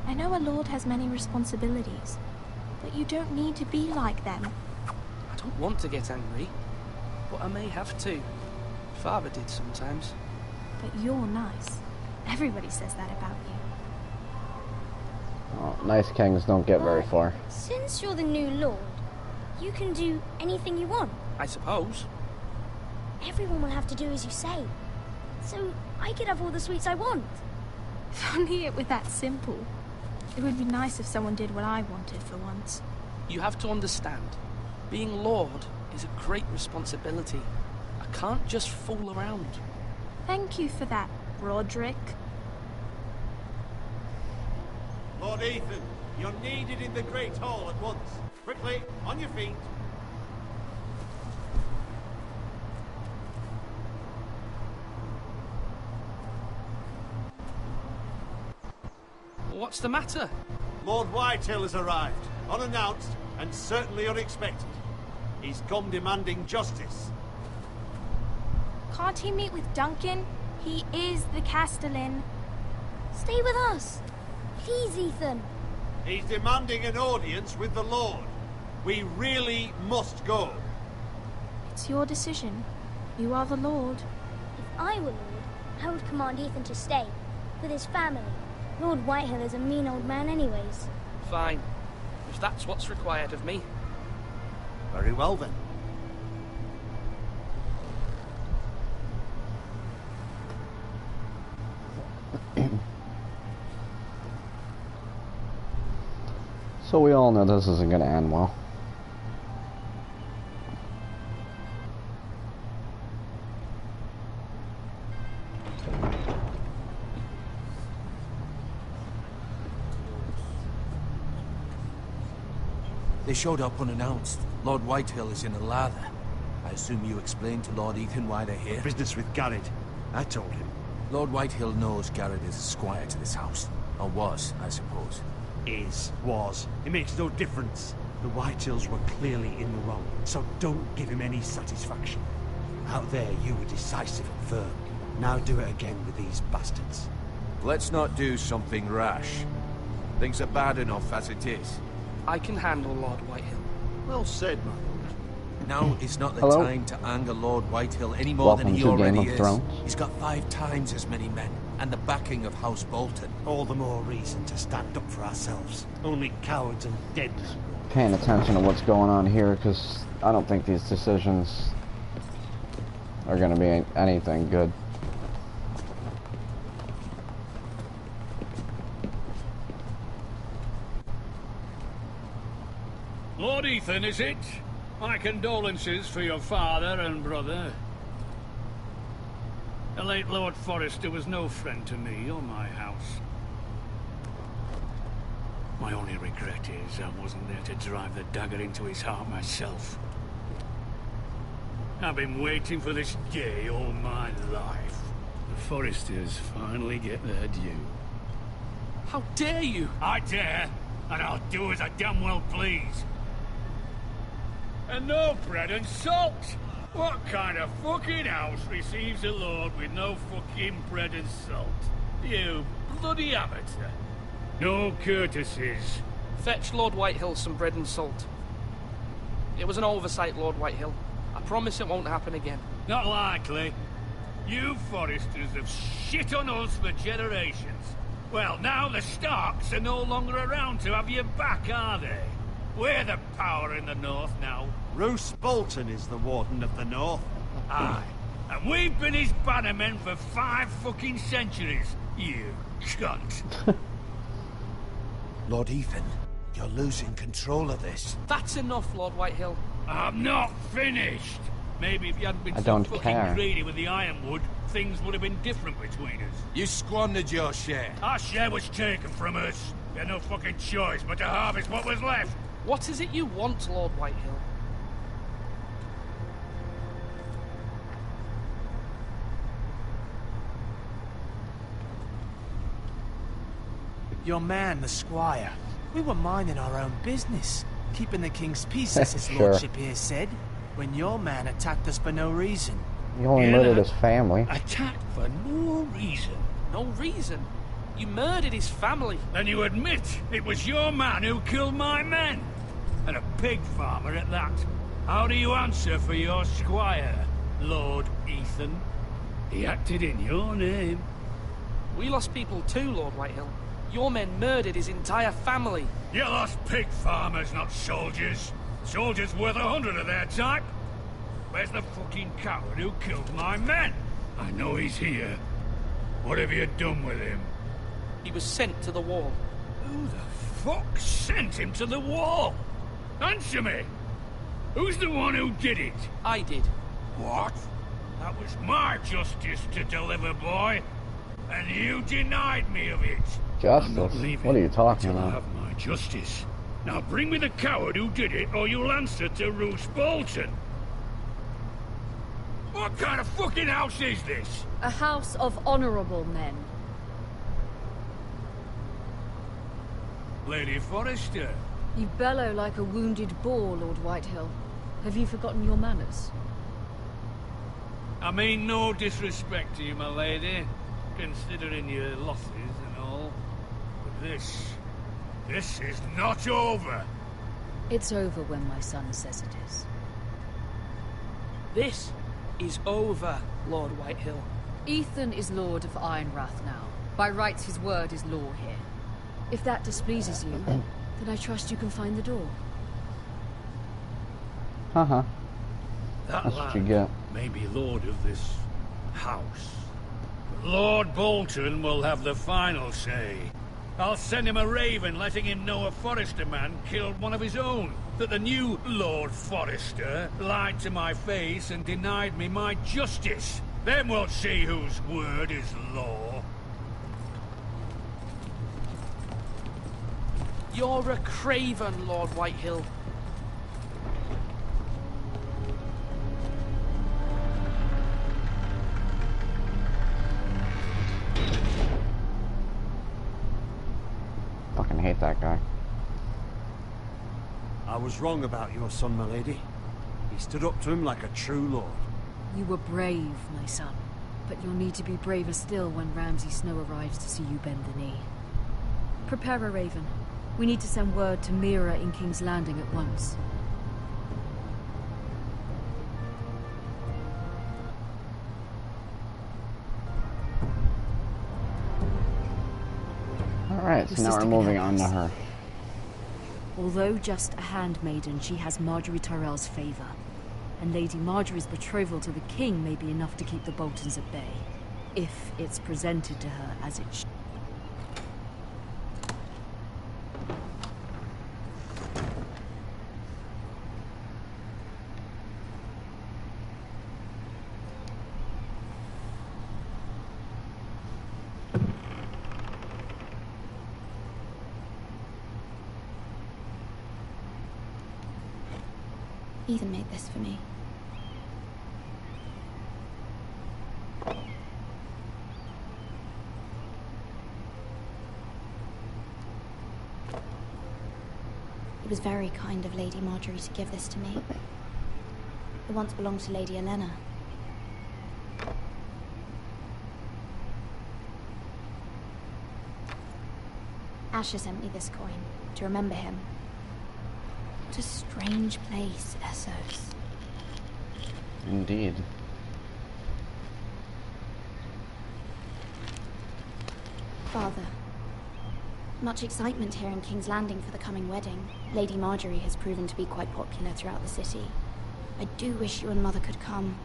I know a lord has many responsibilities, but you don't need to be like them. I don't want to get angry, but I may have to. Father did sometimes. But you're nice. Everybody says that about you. Oh, nice kings don't get very far. Since you're the new lord, you can do anything you want. I suppose. Everyone will have to do as you say. So I could have all the sweets I want. If only it were that simple. It would be nice if someone did what I wanted for once. You have to understand, being Lord is a great responsibility. I can't just fool around. Thank you for that, Roderick. Lord Ethan, you're needed in the Great Hall at once. Quickly, on your feet. What's the matter? Lord Whitehill has arrived, unannounced and certainly unexpected. He's come demanding justice. Can't he meet with Duncan? He is the Castellan. Stay with us. Please, Ethan. He's demanding an audience with the Lord. We really must go. It's your decision. You are the Lord. If I were Lord, I would command Ethan to stay, with his family. Lord Whitehill is a mean old man anyways. Fine. If that's what's required of me. Very well then. So we all know this isn't going to end well. They showed up unannounced. Lord Whitehill is in a lather. I assume you explained to Lord Ethan why they're here? Business with Garrett. I told him. Lord Whitehill knows Garrett is a squire to this house. Or was, I suppose. Was. It makes no difference. The Whitehills were clearly in the wrong, so don't give him any satisfaction. Out there, you were decisive and firm. Now do it again with these bastards. Let's not do something rash. Things are bad enough as it is. I can handle Lord Whitehill. Well said, my lord. Now is not the Hello? time to anger Lord Whitehill any more Welcome than he to already Game of is. Thrones. He's got 5 times as many men, and the backing of House Bolton. All the more reason to stand up for ourselves. Only cowards and dead men. Paying attention to what's going on here, because I don't think these decisions are going to be anything good. Lord Ethan, is it? My condolences for your father and brother. The late Lord Forrester was no friend to me or my house. My only regret is I wasn't there to drive the dagger into his heart myself. I've been waiting for this day all my life. The Forresters finally get their due. How dare you? I dare, and I'll do as I damn well please. And no bread and salt! What kind of fucking house receives a lord with no fucking bread and salt? You bloody amateur. No courtesies. Fetch Lord Whitehill some bread and salt. It was an oversight, Lord Whitehill. I promise it won't happen again. Not likely. You Forresters have shit on us for generations. Well, now the Starks are no longer around to have your back, are they? We're the power in the north now. Roose Bolton is the Warden of the North. Aye. And we've been his bannermen for 5 fucking centuries, you cunt. Lord Ethan, you're losing control of this. That's enough, Lord Whitehill. I'm not finished. Maybe if you hadn't been I so don't fucking care. greedy with the ironwood, things would have been different between us. You squandered your share. Our share was taken from us. We had no fucking choice but to harvest what was left. What is it you want, Lord Whitehill? Your man, the squire. We were minding our own business, keeping the king's peace, as his Sure. lordship here said, when your man attacked us for no reason. He only murdered his family. Attacked for no reason. No reason. You murdered his family. Then you admit it was your man who killed my men. And a pig farmer at that. How do you answer for your squire, Lord Ethan? He acted in your name. We lost people too, Lord Whitehill. Your men murdered his entire family. You lost pig farmers, not soldiers. Soldiers worth 100 of their type. Where's the fucking coward who killed my men? I know he's here. What have you done with him? He was sent to the wall. Who the fuck sent him to the wall? Answer me! Who's the one who did it? I did. What? That was my justice to deliver, boy. And you denied me of it. I'm not Justice? leaving What are you talking until I about? have my justice. Now bring me the coward who did it, or you'll answer to Roose Bolton. What kind of fucking house is this? A house of honorable men. Lady Forrester. You bellow like a wounded boar, Lord Whitehill. Have you forgotten your manners? I mean no disrespect to you, my lady, considering your losses and all. But this is not over. It's over when my son says it is. This is over, Lord Whitehill. Ethan is Lord of Ironrath now. By rights, his word is law here. If that displeases you, then I trust you can find the door. Haha. That That's what lad you get. may be lord of this house. But Lord Bolton will have the final say. I'll send him a raven letting him know a Forrester man killed one of his own. That the new Lord Forrester lied to my face and denied me my justice. Then we'll see whose word is law. You're a craven, Lord Whitehill. Fucking hate that guy. I was wrong about your son, my lady. He stood up to him like a true lord. You were brave, my son. But you'll need to be braver still when Ramsay Snow arrives to see you bend the knee. Prepare a raven. We need to send word to Mira in King's Landing at once. Alright, so now we're moving on to her. Although just a handmaiden, she has Marjorie Tyrell's favor. And Lady Marjorie's betrothal to the king may be enough to keep the Boltons at bay. If it's presented to her as it should. Ethan made this for me. It was very kind of Lady Marjorie to give this to me. It once belonged to Lady Elena. Asher sent me this coin to remember him. What a strange place, Essos. Indeed. Father, much excitement here in King's Landing for the coming wedding. Lady Marjorie has proven to be quite popular throughout the city. I do wish you and Mother could come,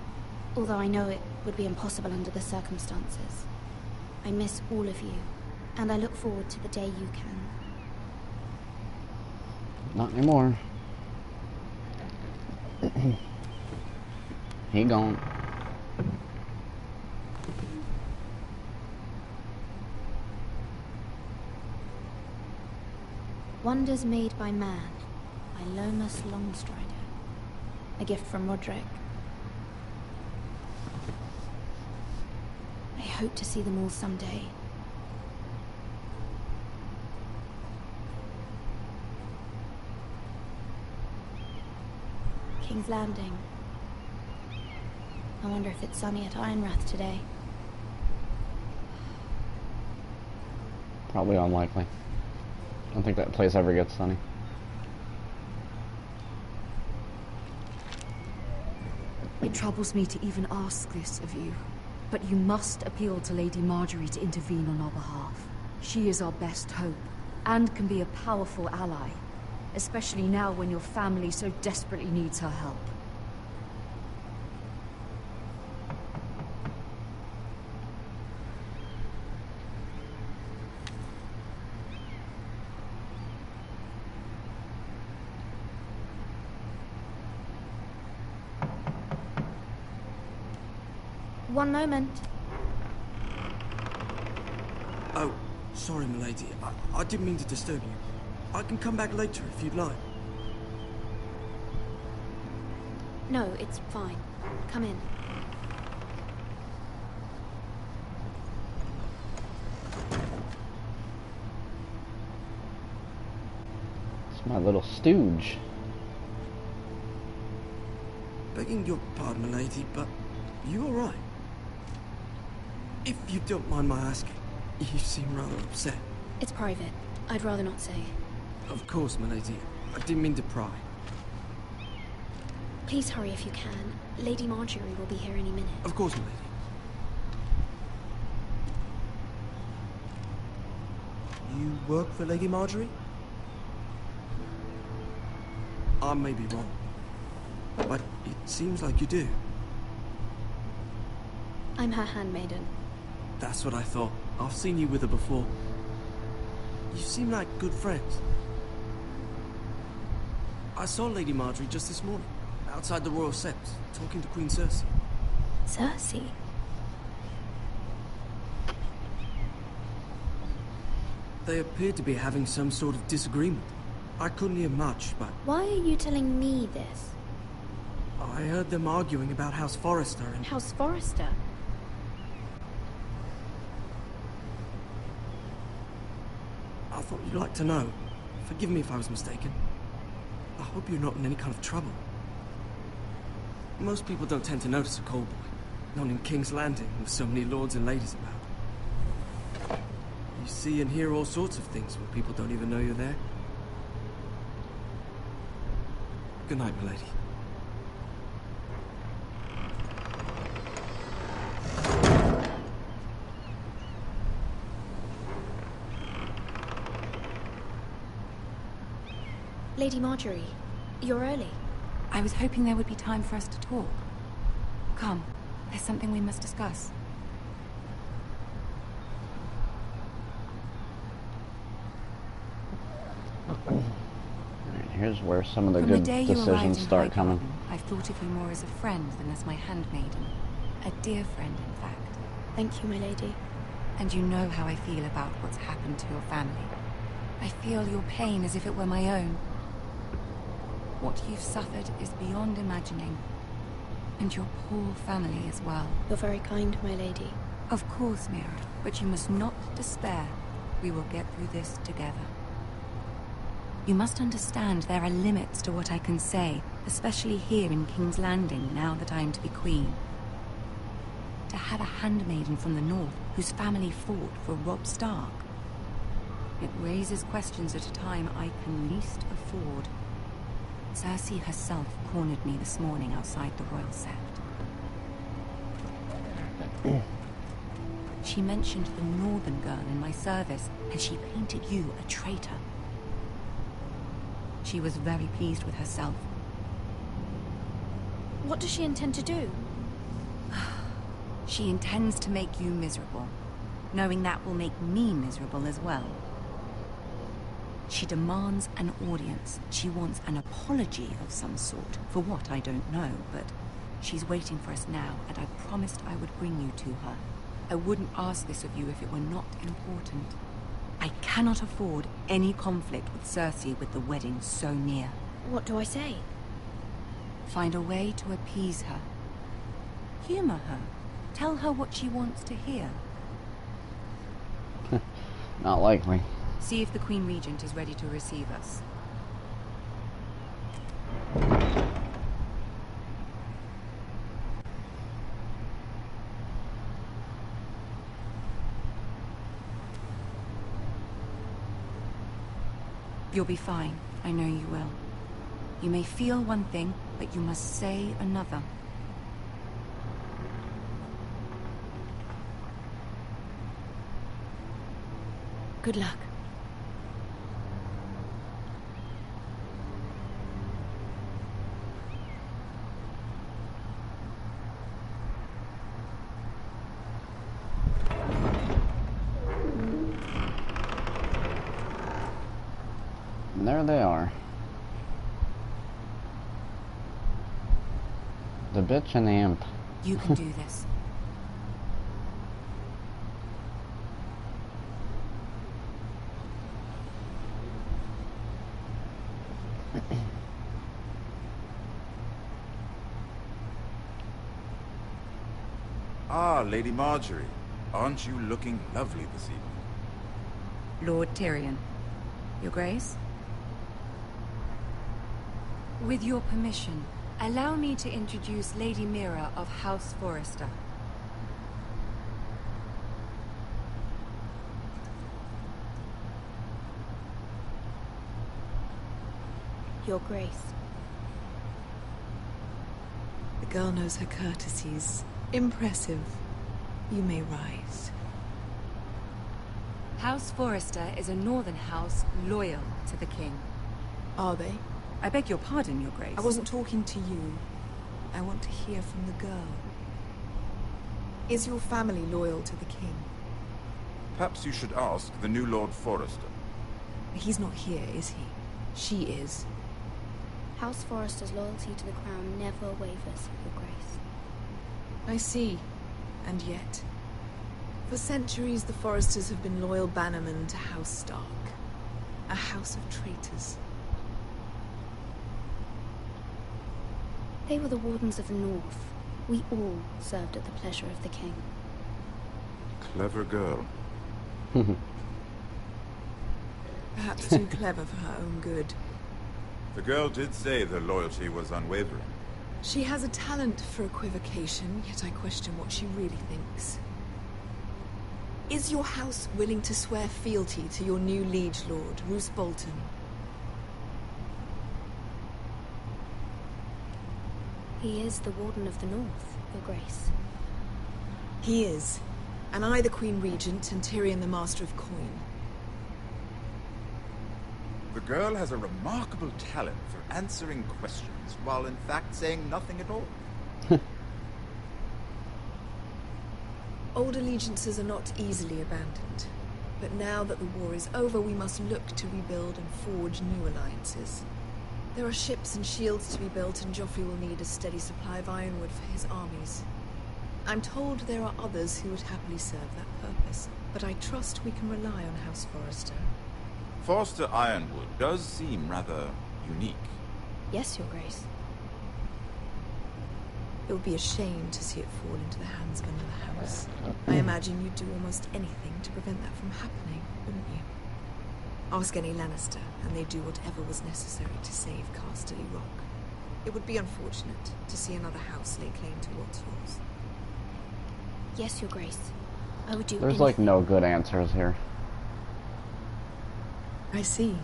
although I know it would be impossible under the circumstances. I miss all of you, and I look forward to the day you can. Not anymore. He gone. Wonders Made by Man by Lomas Longstrider. A gift from Roderick. I hope to see them all someday. King's Landing. I wonder if it's sunny at Ironrath today. Probably unlikely. I don't think that place ever gets sunny. It troubles me to even ask this of you, but you must appeal to Lady Marjorie to intervene on our behalf. She is our best hope, and can be a powerful ally, especially now when your family so desperately needs her help. One moment. Oh, sorry, milady. I didn't mean to disturb you. I can come back later if you'd like. No, it's fine. Come in. It's my little stooge. Begging your pardon, milady, but you all right? If you don't mind my asking, you seem rather upset. It's private. I'd rather not say. Of course, milady. I didn't mean to pry. Please hurry if you can. Lady Marjorie will be here any minute. Of course, milady. You work for Lady Marjorie? I may be wrong, but it seems like you do. I'm her handmaiden. That's what I thought. I've seen you with her before. You seem like good friends. I saw Lady Marjorie just this morning, outside the Royal Sept, talking to Queen Cersei. Cersei? They appeared to be having some sort of disagreement. I couldn't hear much, but Why are you telling me this? I heard them arguing about House Forrester and... House Forrester? I thought you'd like to know. Forgive me if I was mistaken. I hope you're not in any kind of trouble. Most people don't tend to notice a call boy. Not in King's Landing, with so many lords and ladies about. You see and hear all sorts of things when people don't even know you're there. Good night, milady. Lady Marjorie, you're early. I was hoping there would be time for us to talk. Come, there's something we must discuss. Here's where some of the From good the day you arrived decisions in start Highgarden, coming. I've thought of you more as a friend than as my handmaiden. A dear friend, in fact. Thank you, my lady. And you know how I feel about what's happened to your family. I feel your pain as if it were my own. What you've suffered is beyond imagining. And your poor family as well. You're very kind, my lady. Of course, Mira, but you must not despair. We will get through this together. You must understand there are limits to what I can say, especially here in King's Landing, now that I am to be queen. To have a handmaiden from the north whose family fought for Robb Stark. It raises questions at a time I can least afford. Cersei herself cornered me this morning outside the Royal Sept. She mentioned the northern girl in my service, and she painted you a traitor. She was very pleased with herself. What does she intend to do? She intends to make you miserable, knowing that will make me miserable as well. She demands an audience. She wants an apology of some sort. For what, I don't know, but she's waiting for us now, and I promised I would bring you to her. I wouldn't ask this of you if it were not important. I cannot afford any conflict with Cersei with the wedding so near. What do I say? Find a way to appease her. Humor her. Tell her what she wants to hear. Not likely. See if the Queen Regent is ready to receive us. You'll be fine. I know you will. You may feel one thing, but you must say another. Good luck. And there they are. The bitch and the imp. You can do this. Ah, Lady Marjorie. Aren't you looking lovely this evening? Lord Tyrion. Your Grace? With your permission, allow me to introduce Lady Mira of House Forrester. Your Grace. The girl knows her courtesies. Impressive. You may rise. House Forrester is a northern house loyal to the king. Are they? I beg your pardon, Your Grace. I wasn't talking to you. I want to hear from the girl. Is your family loyal to the king? Perhaps you should ask the new Lord Forrester. He's not here, is he? She is. House Forrester's loyalty to the crown never wavers, Your Grace. I see. And yet, for centuries the Forresters have been loyal bannermen to House Stark. A house of traitors. They were the Wardens of the North. We all served at the pleasure of the king. Clever girl. Perhaps too clever for her own good. The girl did say their loyalty was unwavering. She has a talent for equivocation, yet I question what she really thinks. Is your house willing to swear fealty to your new liege lord, Roose Bolton? He is the Warden of the North, Your Grace. He is. And I the Queen Regent, and Tyrion the Master of Coin. The girl has a remarkable talent for answering questions, while in fact saying nothing at all. Old allegiances are not easily abandoned. But now that the war is over, we must look to rebuild and forge new alliances. There are ships and shields to be built, and Joffrey will need a steady supply of ironwood for his armies. I'm told there are others who would happily serve that purpose, but I trust we can rely on House Forrester. Forster Ironwood does seem rather unique. Yes, Your Grace. It would be a shame to see it fall into the hands of another house. I imagine you'd do almost anything to prevent that from happening, wouldn't you? Ask any Lannister, and they'd do whatever was necessary to save Casterly Rock. It would be unfortunate to see another house lay claim to what's yours. Yes, Your Grace. I would do There's like no good answers here. I see.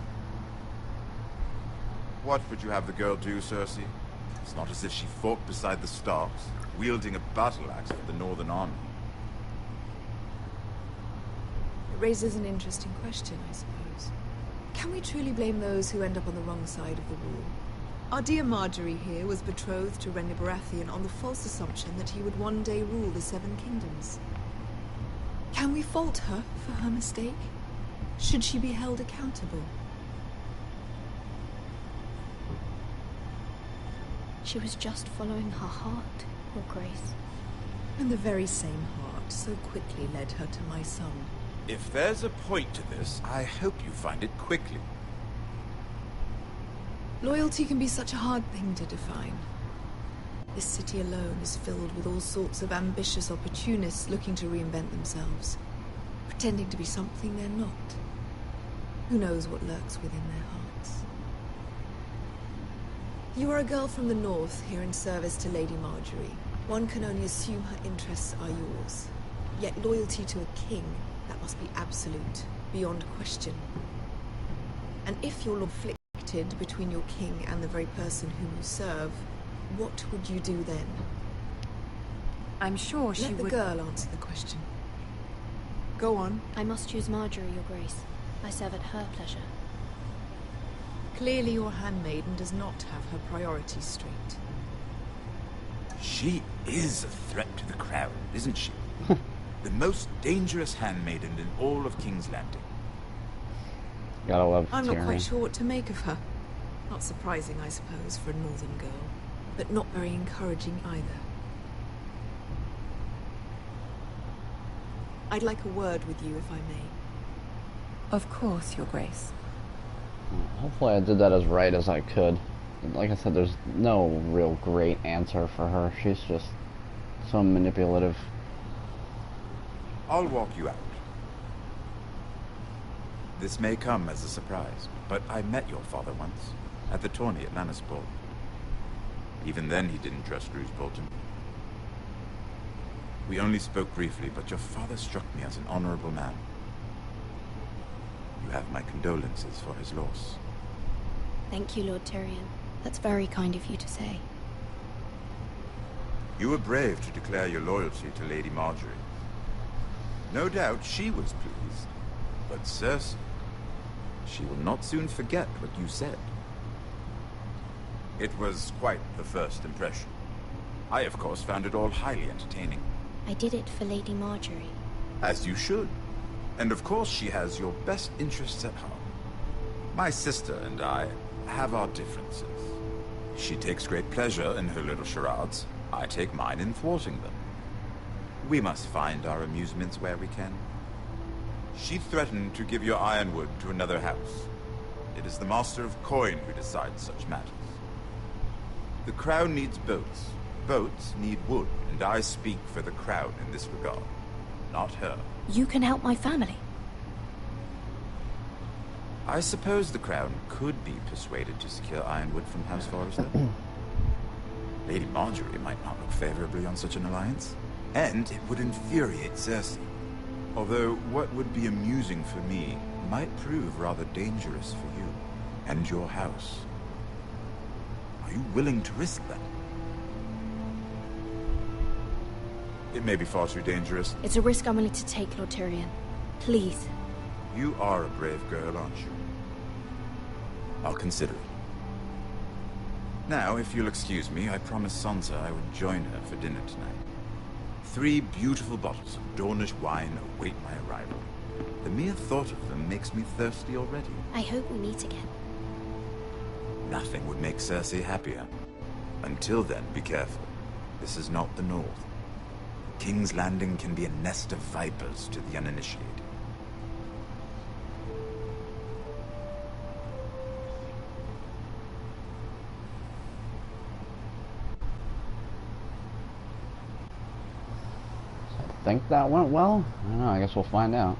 What would you have the girl do, Cersei? It's not as if she fought beside the Starks, wielding a battle axe for the Northern Army. It raises an interesting question, I suppose. Can we truly blame those who end up on the wrong side of the war? Our dear Marjorie here was betrothed to Renly Baratheon on the false assumption that he would one day rule the Seven Kingdoms. Can we fault her for her mistake? Should she be held accountable? She was just following her heart, Your Grace. And the very same heart so quickly led her to my son. If there's a point to this, I hope you find it quickly. Loyalty can be such a hard thing to define. This city alone is filled with all sorts of ambitious opportunists looking to reinvent themselves, pretending to be something they're not. Who knows what lurks within their hearts? You are a girl from the north, here in service to Lady Marjorie. One can only assume her interests are yours. Yet loyalty to a king, that must be absolute, beyond question. And if you're afflicted between your king and the very person whom you serve, what would you do then? I'm sure she would... Let the girl answer the question. Go on. I must choose Marjorie, Your Grace. I serve at her pleasure. Clearly your handmaiden does not have her priorities straight. She is a threat to the crown, isn't she? The most dangerous handmaiden in all of King's Landing. Gotta love I'm not Tyrion. quite sure what to make of her. Not surprising, I suppose, for a northern girl, but not very encouraging either. I'd like a word with you, if I may. Of course, Your Grace. Hopefully I did that as right as I could. Like I said, there's no real great answer for her. She's just so manipulative. I'll walk you out. This may come as a surprise, but I met your father once, at the tourney at Lannisport. Even then he didn't trust Roose Bolton. We only spoke briefly, but your father struck me as an honorable man. You have my condolences for his loss. Thank you, Lord Tyrion. That's very kind of you to say. You were brave to declare your loyalty to Lady Marjorie. No doubt she was pleased, but Cersei, she will not soon forget what you said. It was quite the first impression. I, of course, found it all highly entertaining. I did it for Lady Marjorie. As you should. And of course she has your best interests at heart. My sister and I have our differences. She takes great pleasure in her little charades. I take mine in thwarting them. We must find our amusements where we can. She threatened to give your ironwood to another house. It is the Master of Coin who decides such matters. The Crown needs boats. Boats need wood, and I speak for the Crown in this regard, not her. You can help my family. I suppose the Crown could be persuaded to secure ironwood from House Forrester. Lady Marjorie might not look favorably on such an alliance, and it would infuriate Cersei. Although what would be amusing for me might prove rather dangerous for you and your house. Are you willing to risk that? It may be far too dangerous. It's a risk I'm willing to take, Lord Tyrion. Please. You are a brave girl, aren't you? I'll consider it. Now, if you'll excuse me, I promised Sansa I would join her for dinner tonight. 3 beautiful bottles of Dornish wine await my arrival. The mere thought of them makes me thirsty already. I hope we meet again. Nothing would make Cersei happier. Until then, be careful. This is not the North. King's Landing can be a nest of vipers to the uninitiated. I think that went well. I don't know, I guess we'll find out.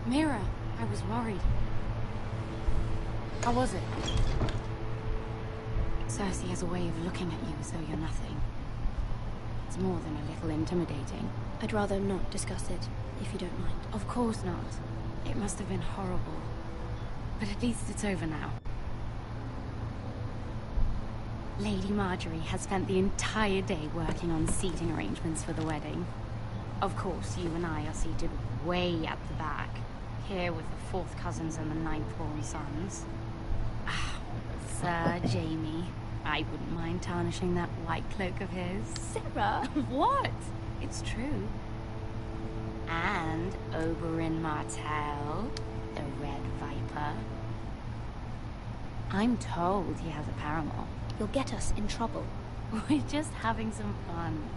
Mira, I was worried. How was it? Cersei has a way of looking at you as though you're nothing. It's more than a little intimidating. I'd rather not discuss it, if you don't mind. Of course not. It must have been horrible. But at least it's over now. Lady Marjorie has spent the entire day working on seating arrangements for the wedding. Of course, you and I are seated way at the back, here with the 4th cousins and the 9th-born sons. Ah, Sir Jaime. I wouldn't mind tarnishing that white cloak of his. Sarah! What? It's true. And Oberyn Martell, the Red Viper. I'm told he has a paramour. You'll get us in trouble. We're just having some fun.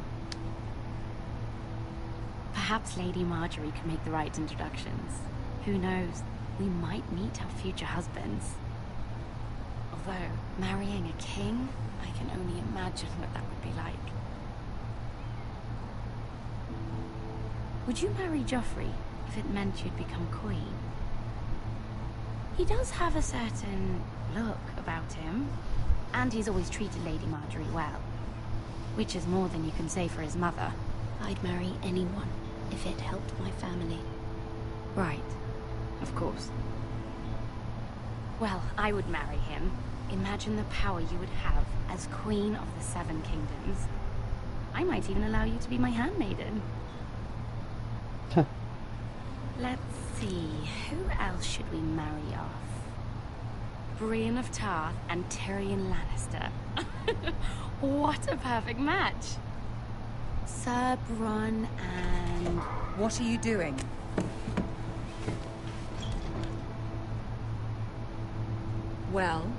Perhaps Lady Marjorie can make the right introductions. Who knows? We might meet our future husbands. Although, marrying a king, I can only imagine what that would be like. Would you marry Joffrey if it meant you'd become queen? He does have a certain look about him, and he's always treated Lady Marjorie well. Which is more than you can say for his mother. I'd marry anyone if it helped my family. Right. Of course. Well, I would marry him. Imagine the power you would have as Queen of the 7 Kingdoms. I might even allow you to be my handmaiden. Let's see, who else should we marry off? Brienne of Tarth and Tyrion Lannister. What a perfect match! Sir Bronn and... What are you doing? Well?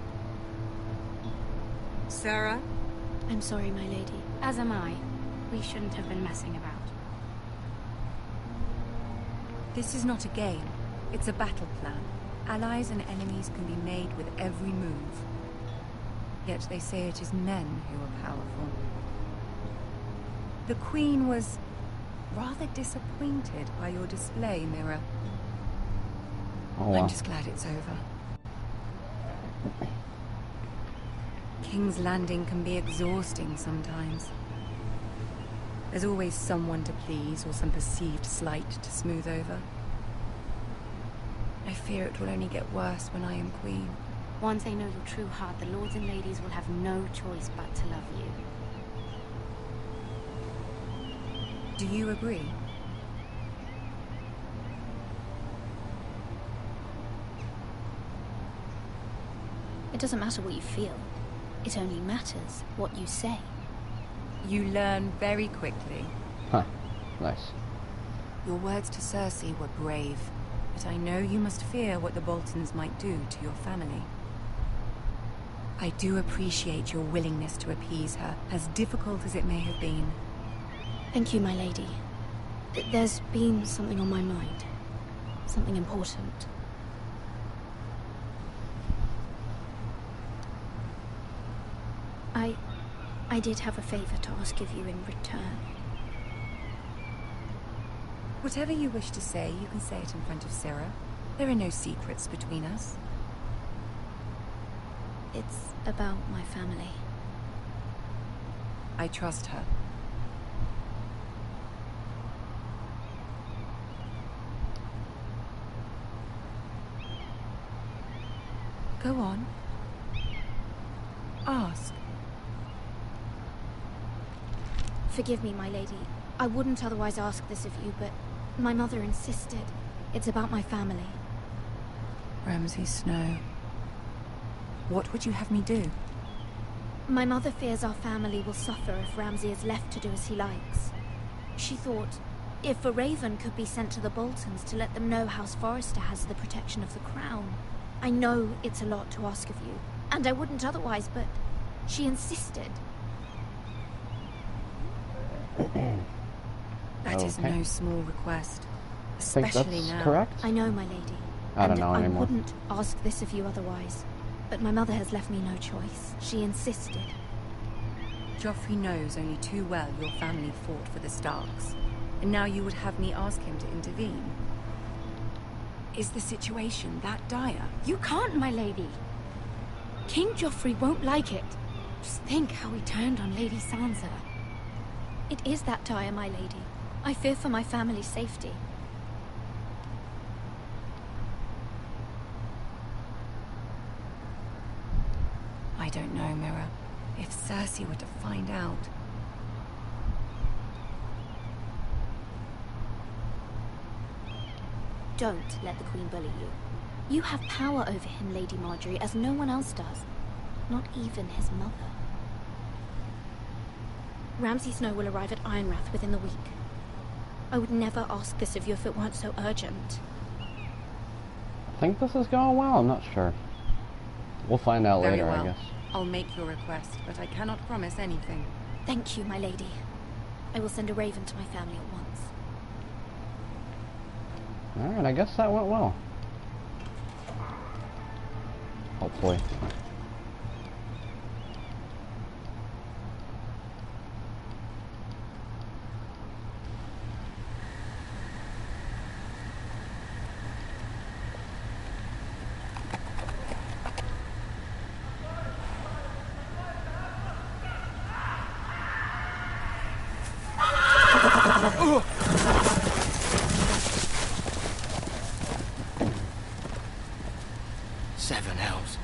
Sarah? I'm sorry, my lady. As am I. We shouldn't have been messing about. This is not a game. It's a battle plan. Allies and enemies can be made with every move. Yet they say it is men who are powerful. The Queen was rather disappointed by your display, Mira. Oh, wow. I'm just glad it's over. King's Landing can be exhausting sometimes. There's always someone to please or some perceived slight to smooth over. I fear it will only get worse when I am queen. Once they know your true heart, the lords and ladies will have no choice but to love you. Do you agree? It doesn't matter what you feel. It only matters what you say. You learn very quickly. Huh. Nice. Your words to Cersei were brave, but I know you must fear what the Boltons might do to your family. I do appreciate your willingness to appease her, as difficult as it may have been. Thank you, my lady. There's been something on my mind. Something important. I did have a favor to ask of you in return. Whatever you wish to say, you can say it in front of Sarah. There are no secrets between us. It's about my family. I trust her. Go on. Ask. Forgive me, my lady. I wouldn't otherwise ask this of you, but my mother insisted. It's about my family. Ramsay Snow. What would you have me do? My mother fears our family will suffer if Ramsay is left to do as he likes. She thought, if a raven could be sent to the Boltons to let them know House Forrester has the protection of the crown. I know it's a lot to ask of you, and I wouldn't otherwise, but she insisted. That is no small request, especially now. Correct? I know, my lady. I don't know anymore. I wouldn't ask this of you otherwise, but my mother has left me no choice. She insisted. Joffrey knows only too well your family fought for the Starks, and now you would have me ask him to intervene. Is the situation that dire? You can't, my lady. King Joffrey won't like it. Just think how he turned on Lady Sansa. It is that dire, my lady. I fear for my family's safety. I don't know, Mira. If Cersei were to find out... Don't let the Queen bully you. You have power over him, Lady Marjorie, as no one else does. Not even his mother. Ramsay Snow will arrive at Ironrath within the week. I would never ask this of you if it weren't so urgent. I think this is going well, I'm not sure. We'll find out Very later, well. I guess. I'll make your request, but I cannot promise anything. Thank you, my lady. I will send a raven to my family at once. Alright, I guess that went well. Hopefully. Seven hells.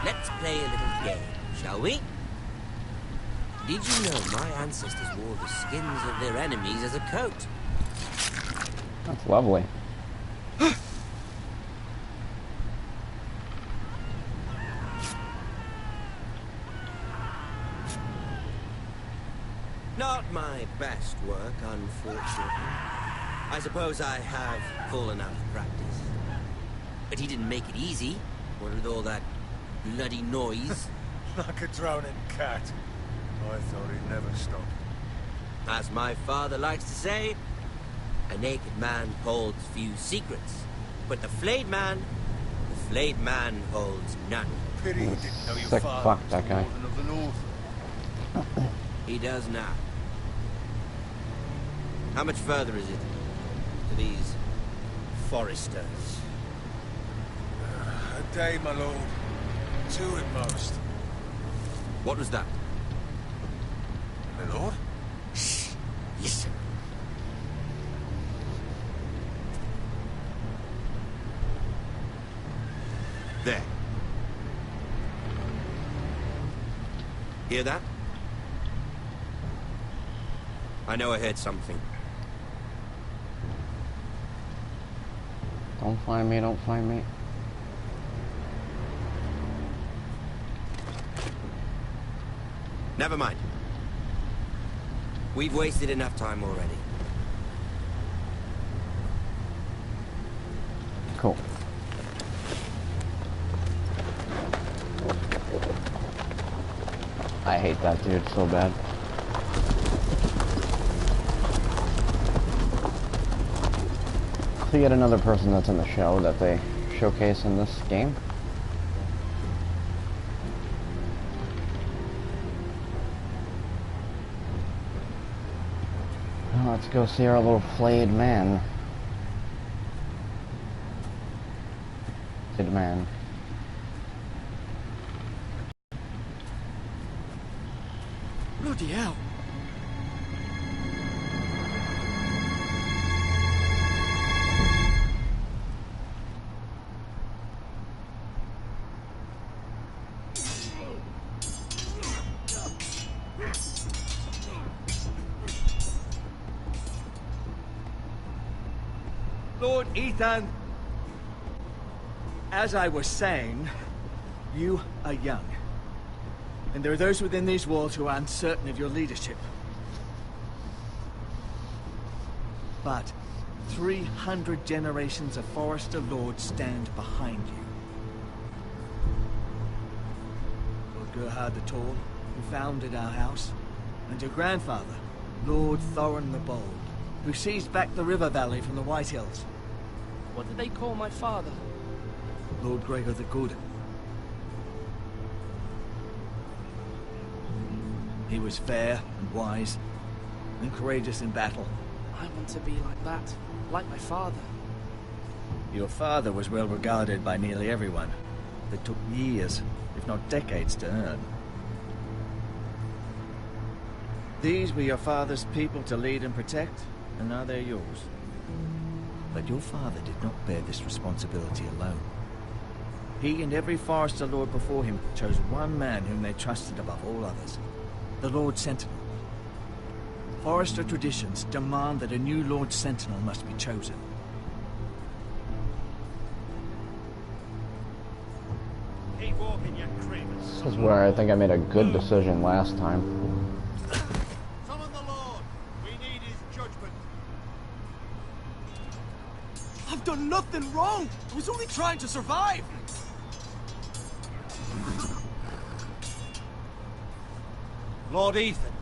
Let's play a little game, shall we? Did you know my ancestors wore the skins of their enemies as a coat? That's lovely. Not my best work, unfortunately. I suppose I have fallen out of practice. But he didn't make it easy, what with all that bloody noise. Like a drowning cat. I thought he'd never stop. As my father likes to say, a naked man holds few secrets. But the flayed man holds none. Pity he didn't know your Sick father fuck, was that the guy. Warden of the North. He does now. How much further is it to these Forresters? A day, my lord. 2 at most. What was that? My lord? Shh. Listen. There. Hear that? I know I heard something. Don't find me, don't find me. Never mind. We've wasted enough time already. Cool. I hate that dude so bad. So yet another person that's in the show that they showcase in this game. Well, let's go see our little flayed man. Flayed man. Bloody hell. Lord Ethan, as I was saying, you are young. And there are those within these walls who are uncertain of your leadership. But 300 generations of Forester Lords stand behind you. Lord Gerhard the Tall, who founded our house, and your grandfather, Lord Thorin the Bold, who seized back the river valley from the White Hills. What did they call my father? Lord Gregor the Good. He was fair and wise, and courageous in battle. I want to be like that, like my father. Your father was well regarded by nearly everyone. It took years, if not decades, to earn. These were your father's people to lead and protect, and now they're yours. But your father did not bear this responsibility alone. He and every Forester Lord before him chose one man whom they trusted above all others. The Lord Sentinel. Forester traditions demand that a new Lord Sentinel must be chosen. Keep walking, you cravens. This is where I think I made a good decision last time. Summon the Lord. We need his judgment. I've done nothing wrong. I was only trying to survive. Lord Ethan.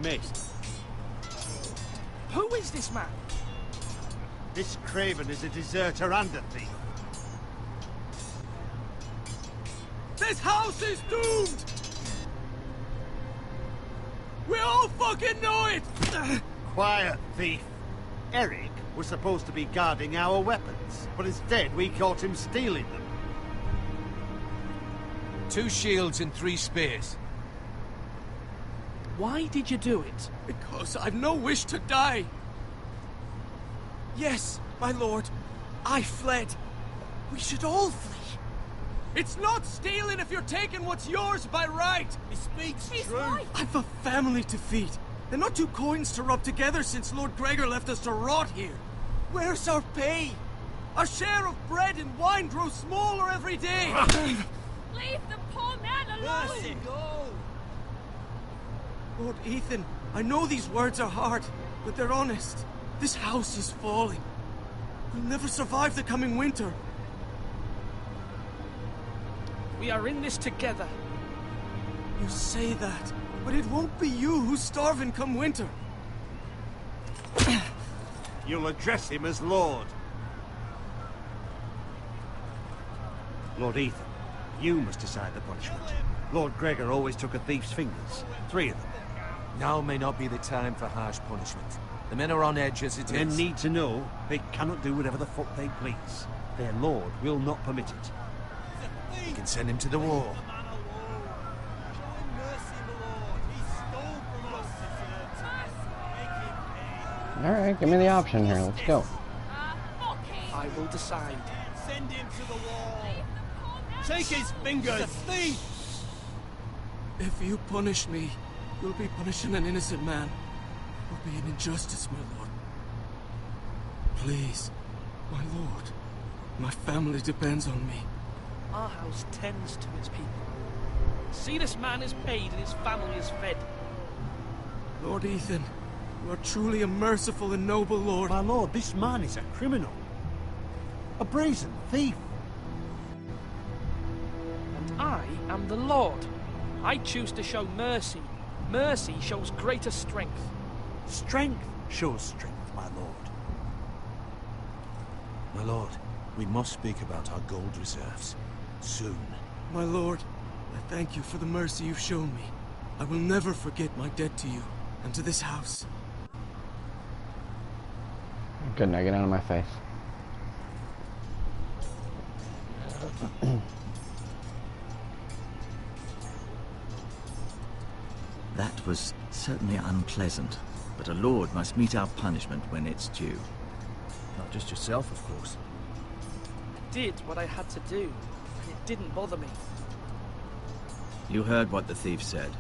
Missed. Who is this man? This craven is a deserter and a thief. This house is doomed! We all fucking know it! Quiet, thief. Eric was supposed to be guarding our weapons, but instead we caught him stealing them. 2 shields and 3 spears. Why did you do it? Because I've no wish to die. Yes, my lord. I fled. We should all flee. It's not stealing if you're taking what's yours by right. He speaks true. Right. I've a family to feed. And not 2 coins to rub together since Lord Gregor left us to rot here. Where's our pay? Our share of bread and wine grows smaller every day. Leave the poor man alone! Mercy, go! Lord Ethan, I know these words are hard, but they're honest. This house is falling. We'll never survive the coming winter. We are in this together. You say that, but it won't be you who's starving come winter. You'll address him as Lord. Lord Ethan, you must decide the punishment. Lord Gregor always took a thief's fingers. 3 of them. Now may not be the time for harsh punishment. The men are on edge as it is. Men need to know they cannot do whatever the fuck they please. Their lord will not permit it. You can send him to the war. Alright, give me the option here. Let's go. I will decide. Send him to the wall. Take his fingers. He's a thief. If you punish me, you'll be punishing an innocent man. It will be an injustice, my lord. Please, My lord, my family depends on me. Our house tends to its people. See, this man is paid and his family is fed. Lord Ethan, you are truly a merciful and noble lord. My lord, this man is a criminal. A brazen thief. And I am the Lord. I choose to show mercy. Mercy shows greater strength. Strength shows strength, my lord. My lord, we must speak about our gold reserves. Soon. My lord, I thank you for the mercy you've shown me. I will never forget my debt to you and to this house. Good, now get out of my face. That was certainly unpleasant, but a lord must meet our punishment when it's due. Not just yourself, of course. I did what I had to do, and it didn't bother me. You heard what the thief said.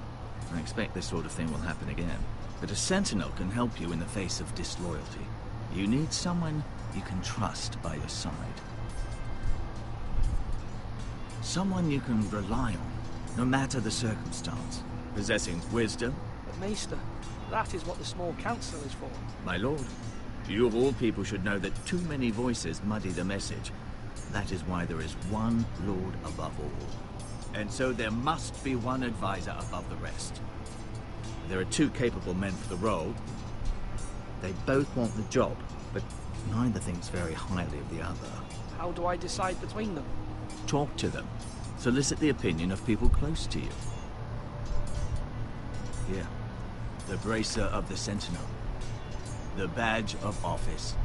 I expect this sort of thing will happen again. But a sentinel can help you in the face of disloyalty. You need someone you can trust by your side. Someone you can rely on, no matter the circumstance. Possessing wisdom. But Maester, that is what the small council is for. My lord, you of all people should know that too many voices muddy the message. That is why there is one lord above all. And so there must be one advisor above the rest. There are two capable men for the role. They both want the job, but neither thinks very highly of the other. How do I decide between them? Talk to them. Solicit the opinion of people close to you. Here, the bracer of the Sentinel. The badge of office.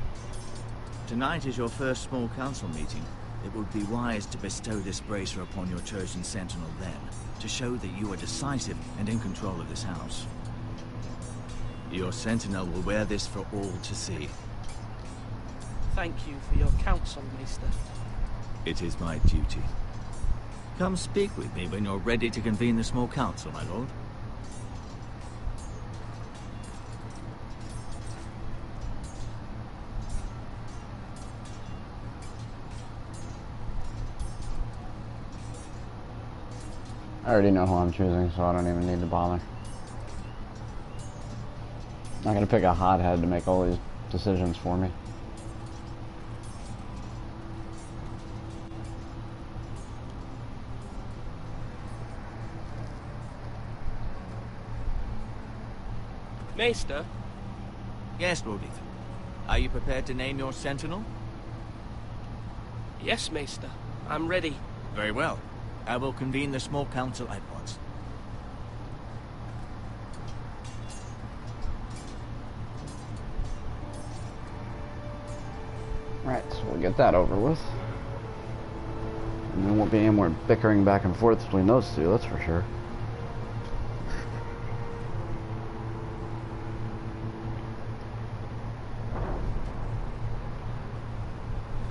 Tonight is your first small council meeting. It would be wise to bestow this bracer upon your chosen Sentinel then, to show that you are decisive and in control of this house. Your Sentinel will wear this for all to see. Thank you for your counsel, Maester. It is my duty. Come speak with me when you're ready to convene the small council, my lord. I already know who I'm choosing, so I don't even need to bother. I'm gonna pick a hothead to make all these decisions for me. Maester? Yes, Lord Ethan. Are you prepared to name your Sentinel? Yes, Maester. I'm ready. Very well. I will convene the small council at once. Right, so we'll get that over with. And there won't be any more bickering back and forth between those two, that's for sure.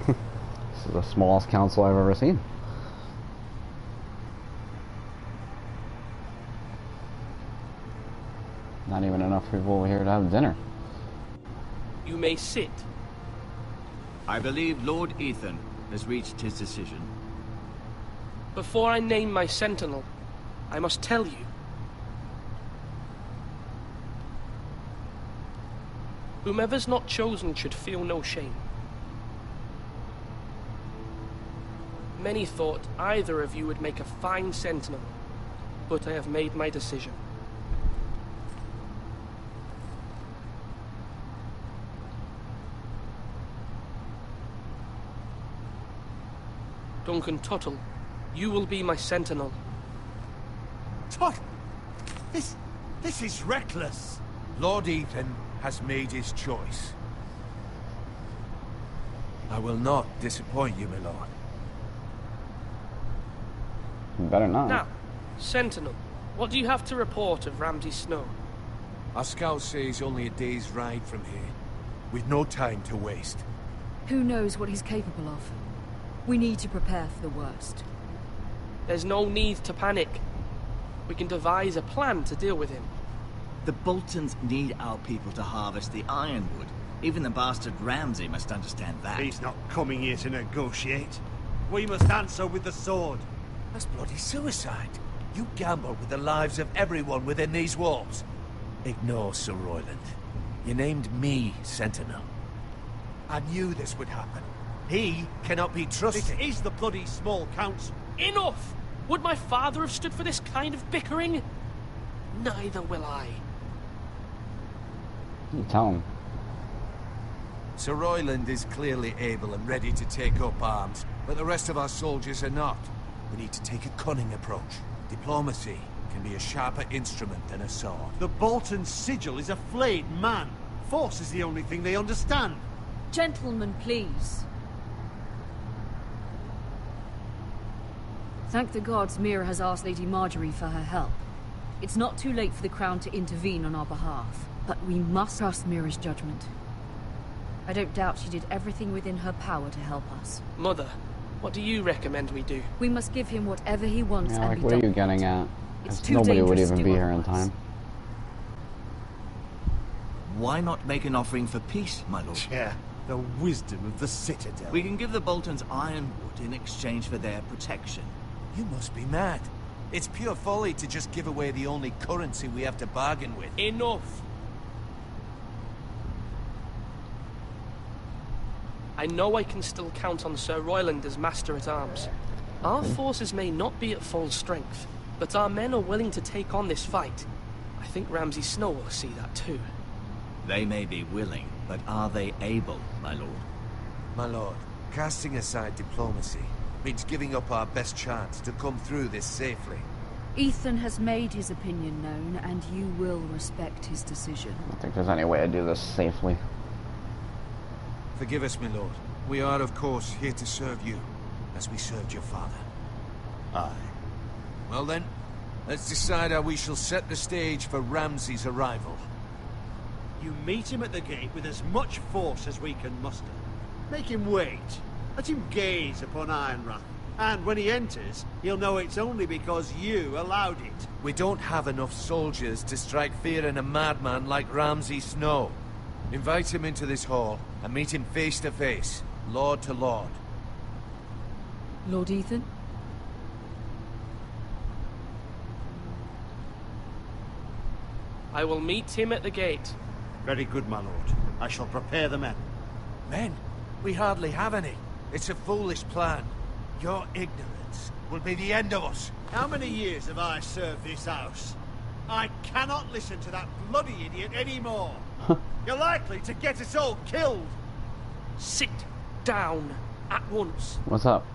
This is the smallest council I've ever seen. Not even enough people over here to have dinner. You may sit. I believe Lord Ethan has reached his decision. Before I name my Sentinel, I must tell you. Whomever's not chosen should feel no shame. Many thought either of you would make a fine Sentinel, but I have made my decision. Duncan Tuttle, you will be my Sentinel. Tut! This is reckless. Lord Ethan has made his choice. I will not disappoint you, my lord. Better not. Now, Sentinel, what do you have to report of Ramsay Snow? Our scouts say he's only a day's ride from here. We've no time to waste. Who knows what he's capable of? We need to prepare for the worst. There's no need to panic. We can devise a plan to deal with him. The Boltons need our people to harvest the ironwood. Even the bastard Ramsay must understand that. He's not coming here to negotiate. We must answer with the sword. That's bloody suicide. You gamble with the lives of everyone within these walls. Ignore Sir Royland. You named me Sentinel. I knew this would happen. He cannot be trusted. This is the bloody small council. Enough! Would my father have stood for this kind of bickering? Neither will I. You tell him. Sir Royland is clearly able and ready to take up arms, but the rest of our soldiers are not. We need to take a cunning approach. Diplomacy can be a sharper instrument than a sword. The Bolton sigil is a flayed man. Force is the only thing they understand. Gentlemen, please. Thank the gods Mira has asked Lady Marjorie for her help. It's not too late for the Crown to intervene on our behalf, but we must trust Mira's judgment. I don't doubt she did everything within her power to help us. Mother, what do you recommend we do? We must give him whatever he wants Yeah, and like, be what are done you with getting it. at? It's As too nobody would dangerous to even do be here in otherwise. time. Why not make an offering for peace, my lord? Yeah, the wisdom of the Citadel. We can give the Boltons ironwood in exchange for their protection. You must be mad. It's pure folly to just give away the only currency we have to bargain with. Enough! I know I can still count on Sir Royland as Master-at-Arms. Our forces may not be at full strength, but our men are willing to take on this fight. I think Ramsay Snow will see that too. They may be willing, but are they able, my lord? My lord, casting aside diplomacy means giving up our best chance to come through this safely. Ethan has made his opinion known, and you will respect his decision. I don't think there's any way to do this safely. Forgive us, my lord. We are, of course, here to serve you, as we served your father. Aye. Well then, let's decide how we shall set the stage for Ramsay's arrival. You meet him at the gate with as much force as we can muster. Make him wait. Let him gaze upon Ironrath. And when he enters, he'll know it's only because you allowed it. We don't have enough soldiers to strike fear in a madman like Ramsay Snow. Invite him into this hall and meet him face to face, lord to lord. Lord Ethan? I will meet him at the gate. Very good, my lord. I shall prepare the men. Men? We hardly have any. It's a foolish plan. Your ignorance will be the end of us. How many years have I served this house? I cannot listen to that bloody idiot anymore. You're likely to get us all killed. Sit down at once. What's up?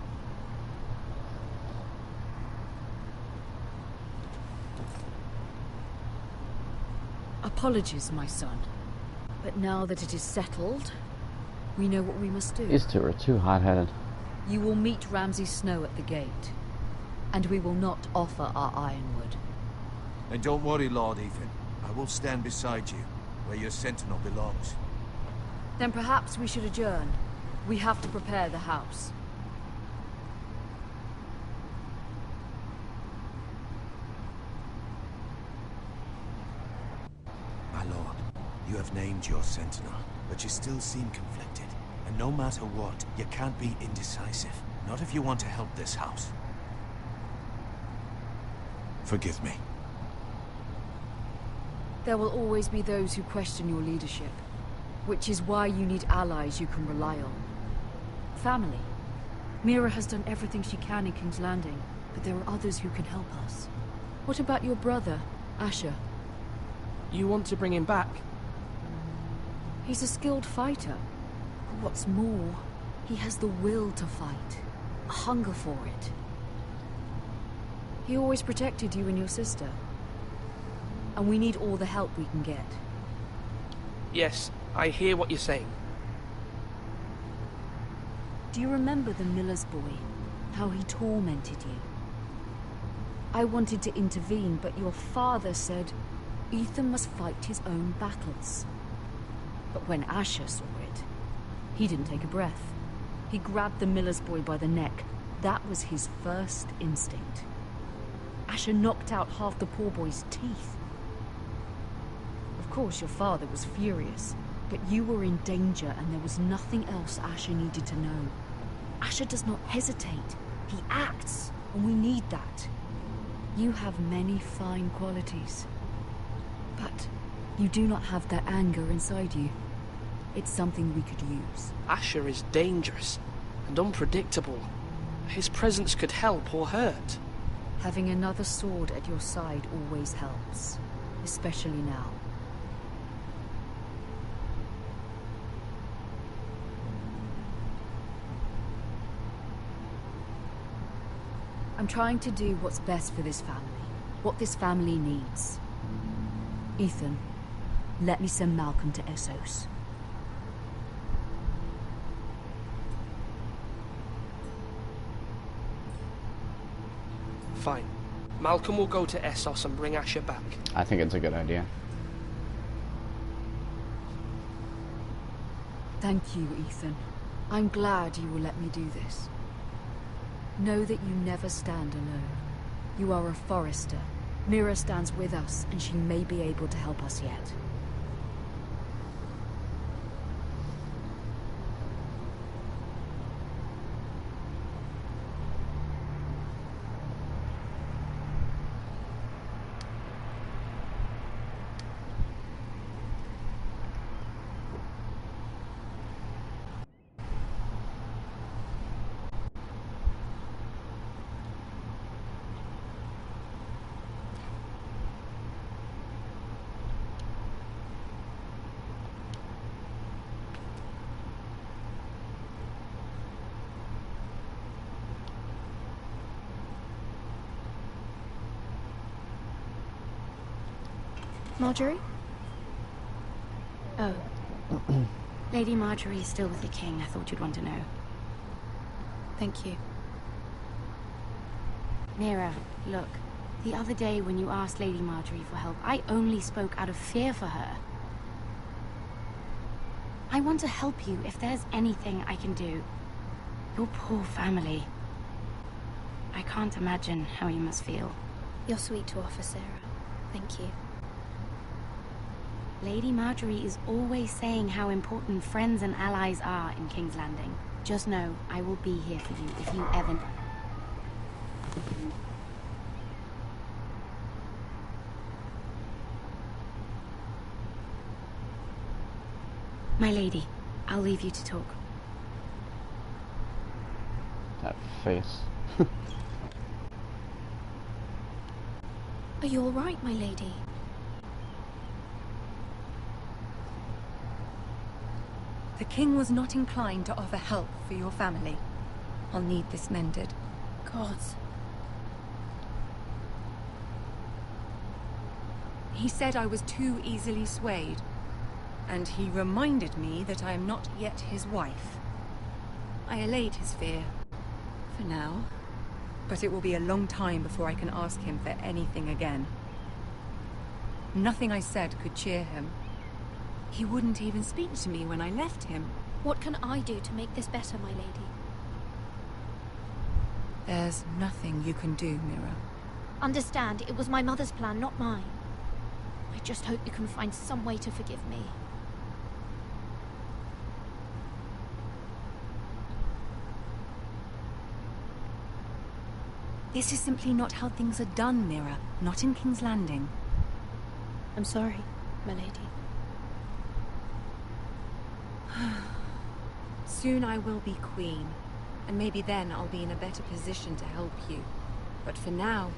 Apologies, my son. But now that it is settled, we know what we must do. These two are too hot-headed. You will meet Ramsay Snow at the gate, and we will not offer our ironwood. And don't worry, Lord Ethan. I will stand beside you, where your sentinel belongs. Then perhaps we should adjourn. We have to prepare the house. My lord, you have named your sentinel, but you still seem conflicted. And no matter what, you can't be indecisive. Not if you want to help this house. Forgive me. There will always be those who question your leadership, which is why you need allies you can rely on. Family. Mira has done everything she can in King's Landing, but there are others who can help us. What about your brother, Asher? You want to bring him back? He's a skilled fighter. But what's more, he has the will to fight. A hunger for it. He always protected you and your sister. And we need all the help we can get. Yes, I hear what you're saying. Do you remember the miller's boy? How he tormented you? I wanted to intervene, but your father said Ethan must fight his own battles. But when Asher saw it, he didn't take a breath. He grabbed the miller's boy by the neck. That was his first instinct. Asher knocked out half the poor boy's teeth. Of course, your father was furious, But you were in danger and there was nothing else Asher needed to know. Asher does not hesitate. He acts, and we need that. You have many fine qualities. But you do not have that anger inside you. It's something we could use. Asher is dangerous and unpredictable. His presence could help or hurt. Having another sword at your side always helps, especially now. I'm trying to do what's best for this family, what this family needs. Ethan, let me send Malcolm to Essos. Fine. Malcolm will go to Essos and bring Asher back. I think it's a good idea. Thank you, Ethan. I'm glad you will let me do this. Know that you never stand alone. You are a Forrester. Mira stands with us, and she may be able to help us yet. Marjorie? Oh. Lady Marjorie is still with the king. I thought you'd want to know. Thank you. Mira, look. The other day when you asked Lady Marjorie for help, I only spoke out of fear for her. I want to help you if there's anything I can do. Your poor family. I can't imagine how you must feel. You're sweet to offer, Sarah. Thank you. Lady Marjorie is always saying how important friends and allies are in King's Landing. Just know, I will be here for you if you ever... My lady, I'll leave you to talk. That face. Are you all right, my lady? The king was not inclined to offer help for your family. I'll need this mended. Gods. He said I was too easily swayed. And he reminded me that I am not yet his wife. I allayed his fear. For now. But it will be a long time before I can ask him for anything again. Nothing I said could cheer him. He wouldn't even speak to me when I left him. What can I do to make this better, my lady? There's nothing you can do, Mira. Understand, it was my mother's plan, not mine. I just hope you can find some way to forgive me. This is simply not how things are done, Mira. Not in King's Landing. I'm sorry, my lady. Soon I will be queen, and maybe then I'll be in a better position to help you. But for now,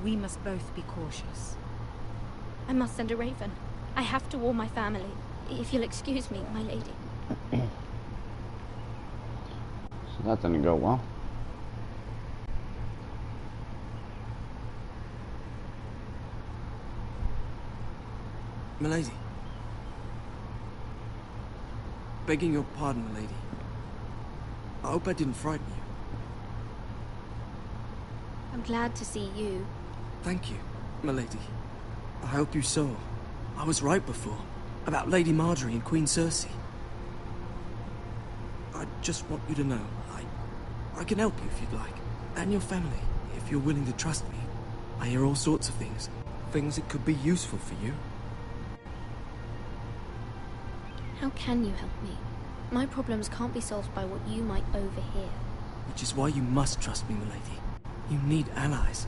we must both be cautious. I must send a raven. I have to warn my family. If you'll excuse me, my lady. So that didn't go well. Milady. Begging your pardon, milady. I hope I didn't frighten you. I'm glad to see you. Thank you, milady. I hope you saw. I was right before. About Lady Marjorie and Queen Cersei. I just want you to know, I can help you if you'd like. And your family, if you're willing to trust me. I hear all sorts of things. Things that could be useful for you. How can you help me? My problems can't be solved by what you might overhear. Which is why you must trust me, milady. You need allies.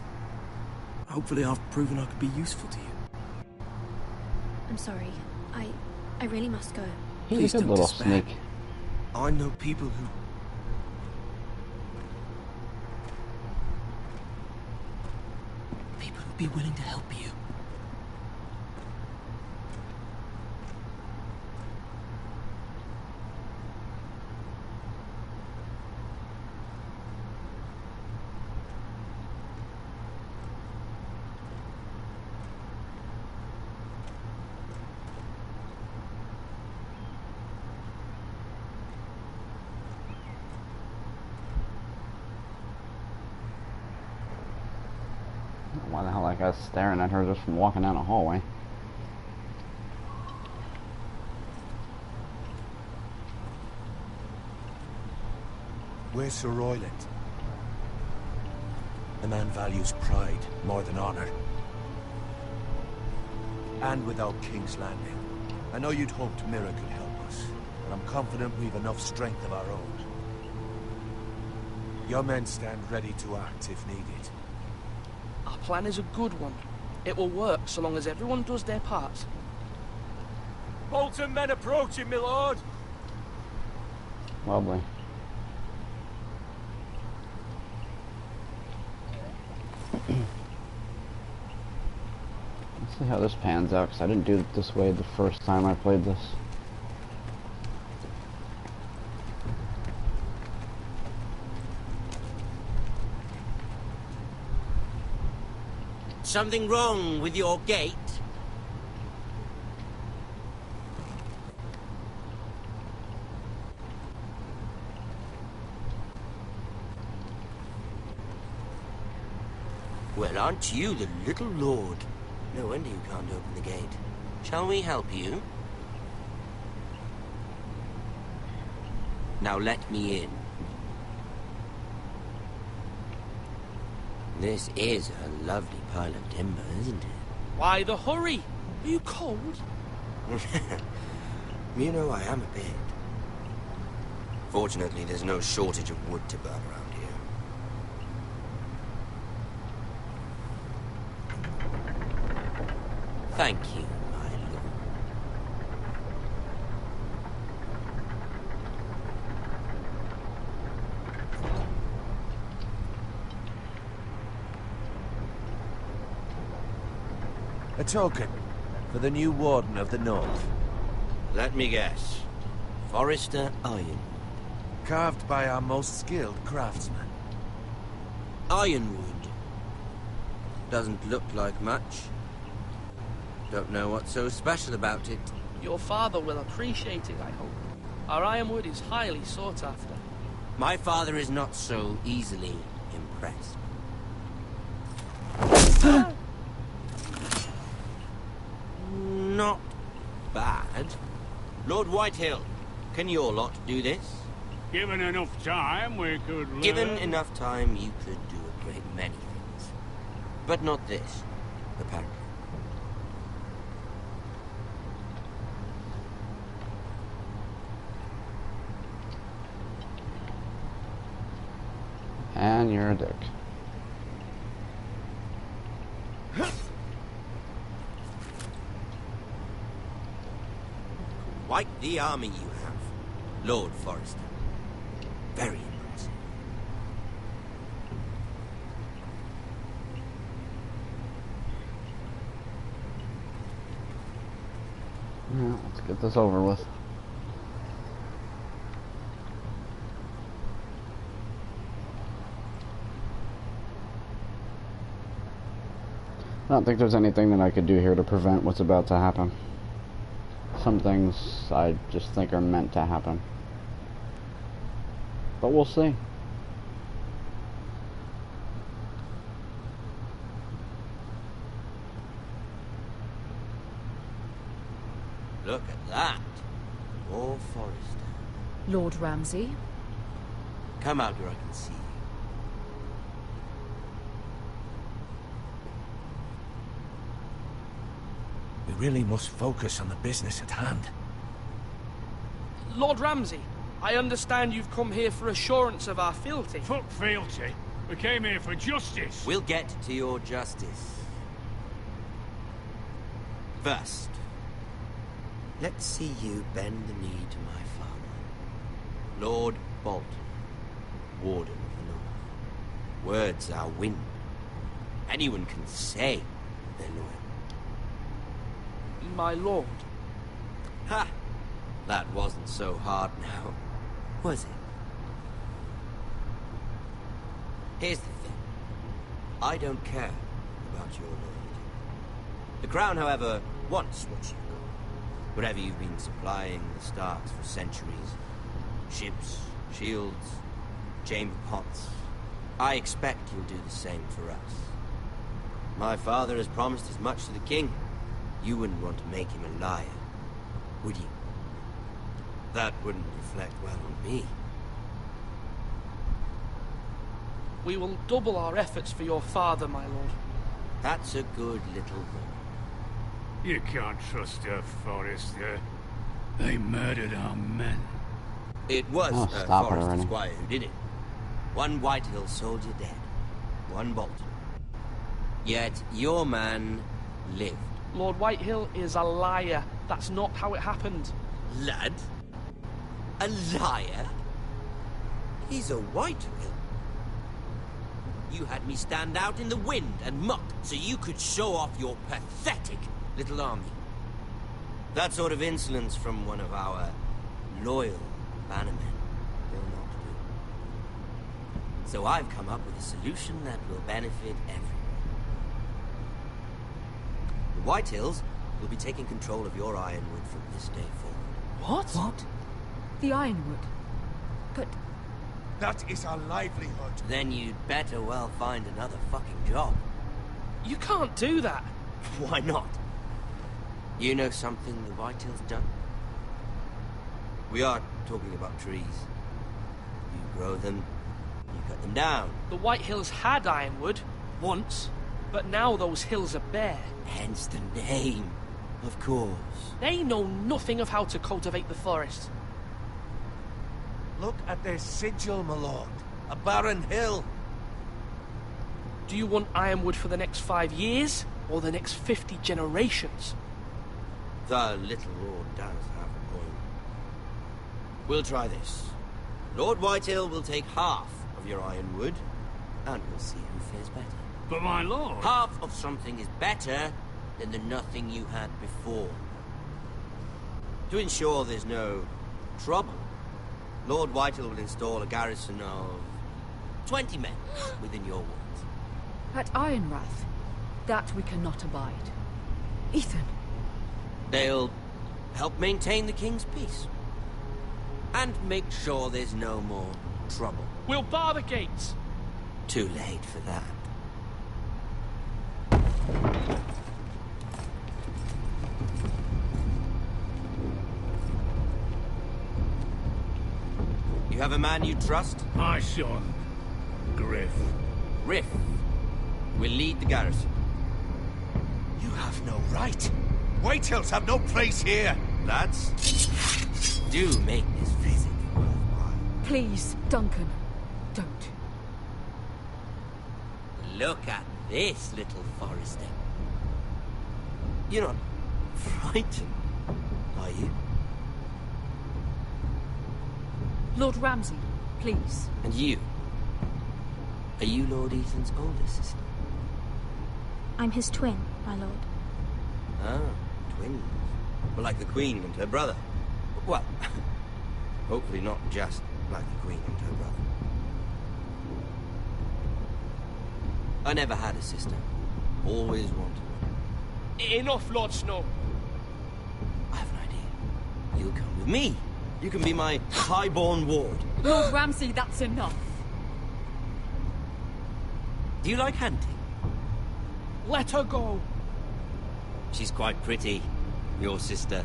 Hopefully I've proven I could be useful to you. I'm sorry. I really must go. He's a good little snake. I know people who... People who'd be willing to help you. Why the hell that guy's staring at her just from walking down a hallway? Where's Sir Royland? The man values pride more than honor. And without King's Landing, I know you'd hoped Mira could help us, but I'm confident we've enough strength of our own. Your men stand ready to act if needed. Our plan is a good one. It will work so long as everyone does their part. Bolton men approaching, my lord! Lovely. Let's see how this pans out, because I didn't do it this way the first time I played this. Something wrong with your gate? Well, aren't you the little lord? No wonder you can't open the gate. Shall we help you? Now let me in. This is a lovely pile of timber, isn't it? Why the hurry? Are you cold? You know, I am a bit. Fortunately, there's no shortage of wood to burn around here. Thank you, my lord. A token for the new Warden of the North. Let me guess. Forrester Ironwood. Carved by our most skilled craftsman. Ironwood. Doesn't look like much. Don't know what's so special about it. Your father will appreciate it, I hope. Our ironwood is highly sought after. My father is not so easily impressed. Not bad. Lord Whitehill, can your lot do this? Given enough time, we could learn. Given enough time, you could do a great many things. But not this, apparently. And you're a dick. Quite the army you have, Lord Forrester. Very impressive. Yeah, let's get this over with. I don't think there's anything that I could do here to prevent what's about to happen. Some things I just think are meant to happen. But we'll see. Look at that. More Forrester. Lord Ramsay? Come out where I can see you. We really must focus on the business at hand. Lord Ramsay, I understand you've come here for assurance of our fealty. Fuck fealty. We came here for justice. We'll get to your justice. First, let's see you bend the knee to my father, Lord Bolton, Warden of the North. Words are wind. Anyone can say they're loyal. My lord. Ha! That wasn't so hard now, was it? Here's the thing. I don't care about your loyalty. The Crown, however, wants what you've got. Whatever you've been supplying the Starks for centuries. Ships, shields, chamber pots. I expect you'll do the same for us. My father has promised as much to the king. You wouldn't want to make him a liar, would you? That wouldn't reflect well on me. We will double our efforts for your father, my lord. That's a good little woman. You can't trust her, Forrester. They murdered our men. It was Forrester Squire who did it. One Whitehill soldier dead. One Bolton. Yet your man lived. Lord Whitehill is a liar. That's not how it happened. Lad? A liar? He's a Whitehill. You had me stand out in the wind and muck so you could show off your pathetic little army. That sort of insolence from one of our loyal bannermen will not do. So I've come up with a solution that will benefit everyone. The Whitehills will be taking control of your Ironwood from this day forward. What? The Ironwood? But... That is our livelihood. Then you'd better well find another fucking job. You can't do that. Why not? You know something the Whitehills done? We are talking about trees. You grow them, you cut them down. The Whitehills had Ironwood, once, but now those hills are bare. Hence the name, of course. They know nothing of how to cultivate the forest. Look at their sigil, my lord. A barren hill. Do you want Ironwood for the next 5 years, or the next 50 generations? The little lord does have a point. We'll try this. Lord Whitehill will take half of your Ironwood, and we'll see who fares better. But my lord... Half of something is better than the nothing you had before. To ensure there's no trouble, Lord Whitehill will install a garrison of 20 men within your walls. At Ironrath, that we cannot abide. Ethan. They'll help maintain the king's peace. And make sure there's no more trouble. We'll bar the gates. Too late for that. You have a man you trust? My son, Griff. Griff will lead the garrison. You have no right. Whitehills have no place here. Lads, do make this visit worthwhile. Please, Duncan, don't. Look at this, little Forrester. You're not frightened, are you? Lord Ramsay, please. And you? Are you Lord Ethan's older sister? I'm his twin, my lord. Ah, twins. Well, like the Queen and her brother. Well, hopefully not just like the Queen and her brother. I never had a sister. Always wanted one. Enough, Lord Snow. I have an idea. You'll come with me. You can be my highborn ward. Lord Ramsay, that's enough. Do you like hunting? Let her go. She's quite pretty, your sister.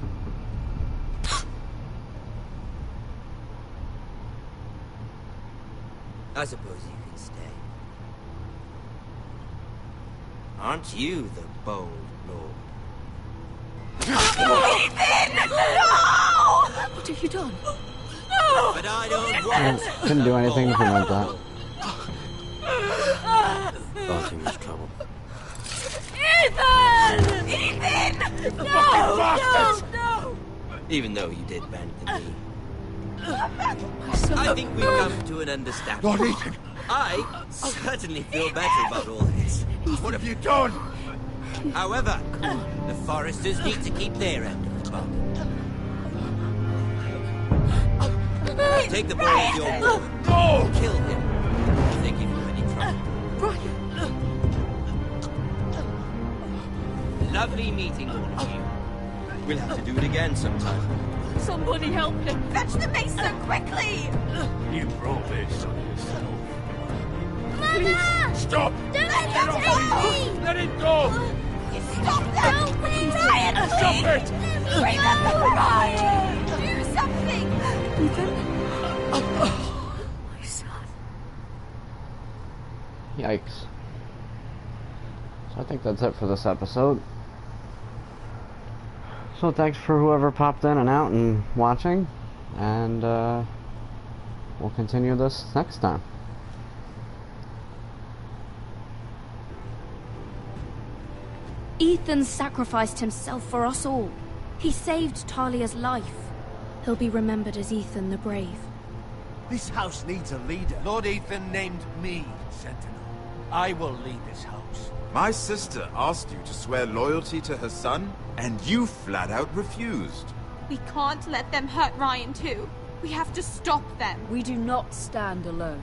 I suppose you can stay. Aren't you the bold lord? No! What have have you done? No! But I don't want... Couldn't do anything to prevent that. Thought in much trouble. Ethan! Ethan! No! No! Even though you did bend the knee. I think we've come to an understanding. Lord Ethan! I certainly feel better about all this. What have you done? However, the Foresters need to keep their end of the bargain. Take the boy as your boy. No! Kill him. If they give you any trouble. Lovely meeting all of you. We'll have to do it again sometime. Somebody help him! Fetch the mace so quickly! You brought this on yourself. Mother! Stop! Don't let him take me! Let it go! Stop that! Help me! Ryan, Stop please! it! Bring them to Ryan! Do something! My son. Yikes. So I think that's it for this episode. So thanks for whoever popped in and out and watching, and we'll continue this next time. Ethan sacrificed himself for us all. He saved Talia's life. He'll be remembered as Ethan the Brave. This house needs a leader. Lord Ethan named me Sentinel. I will lead this house. My sister asked you to swear loyalty to her son, and you flat out refused. We can't let them hurt Ryan too. We have to stop them. We do not stand alone.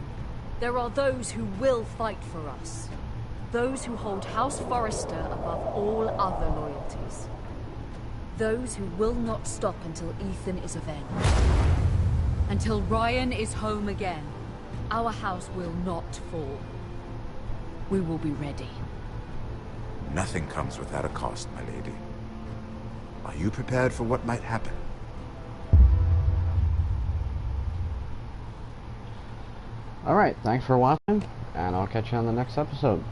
There are those who will fight for us. Those who hold House Forrester above all other loyalties. Those who will not stop until Ethan is avenged. Until Ryan is home again, our house will not fall. We will be ready. Nothing comes without a cost, my lady. Are you prepared for what might happen? Alright, thanks for watching, and I'll catch you on the next episode.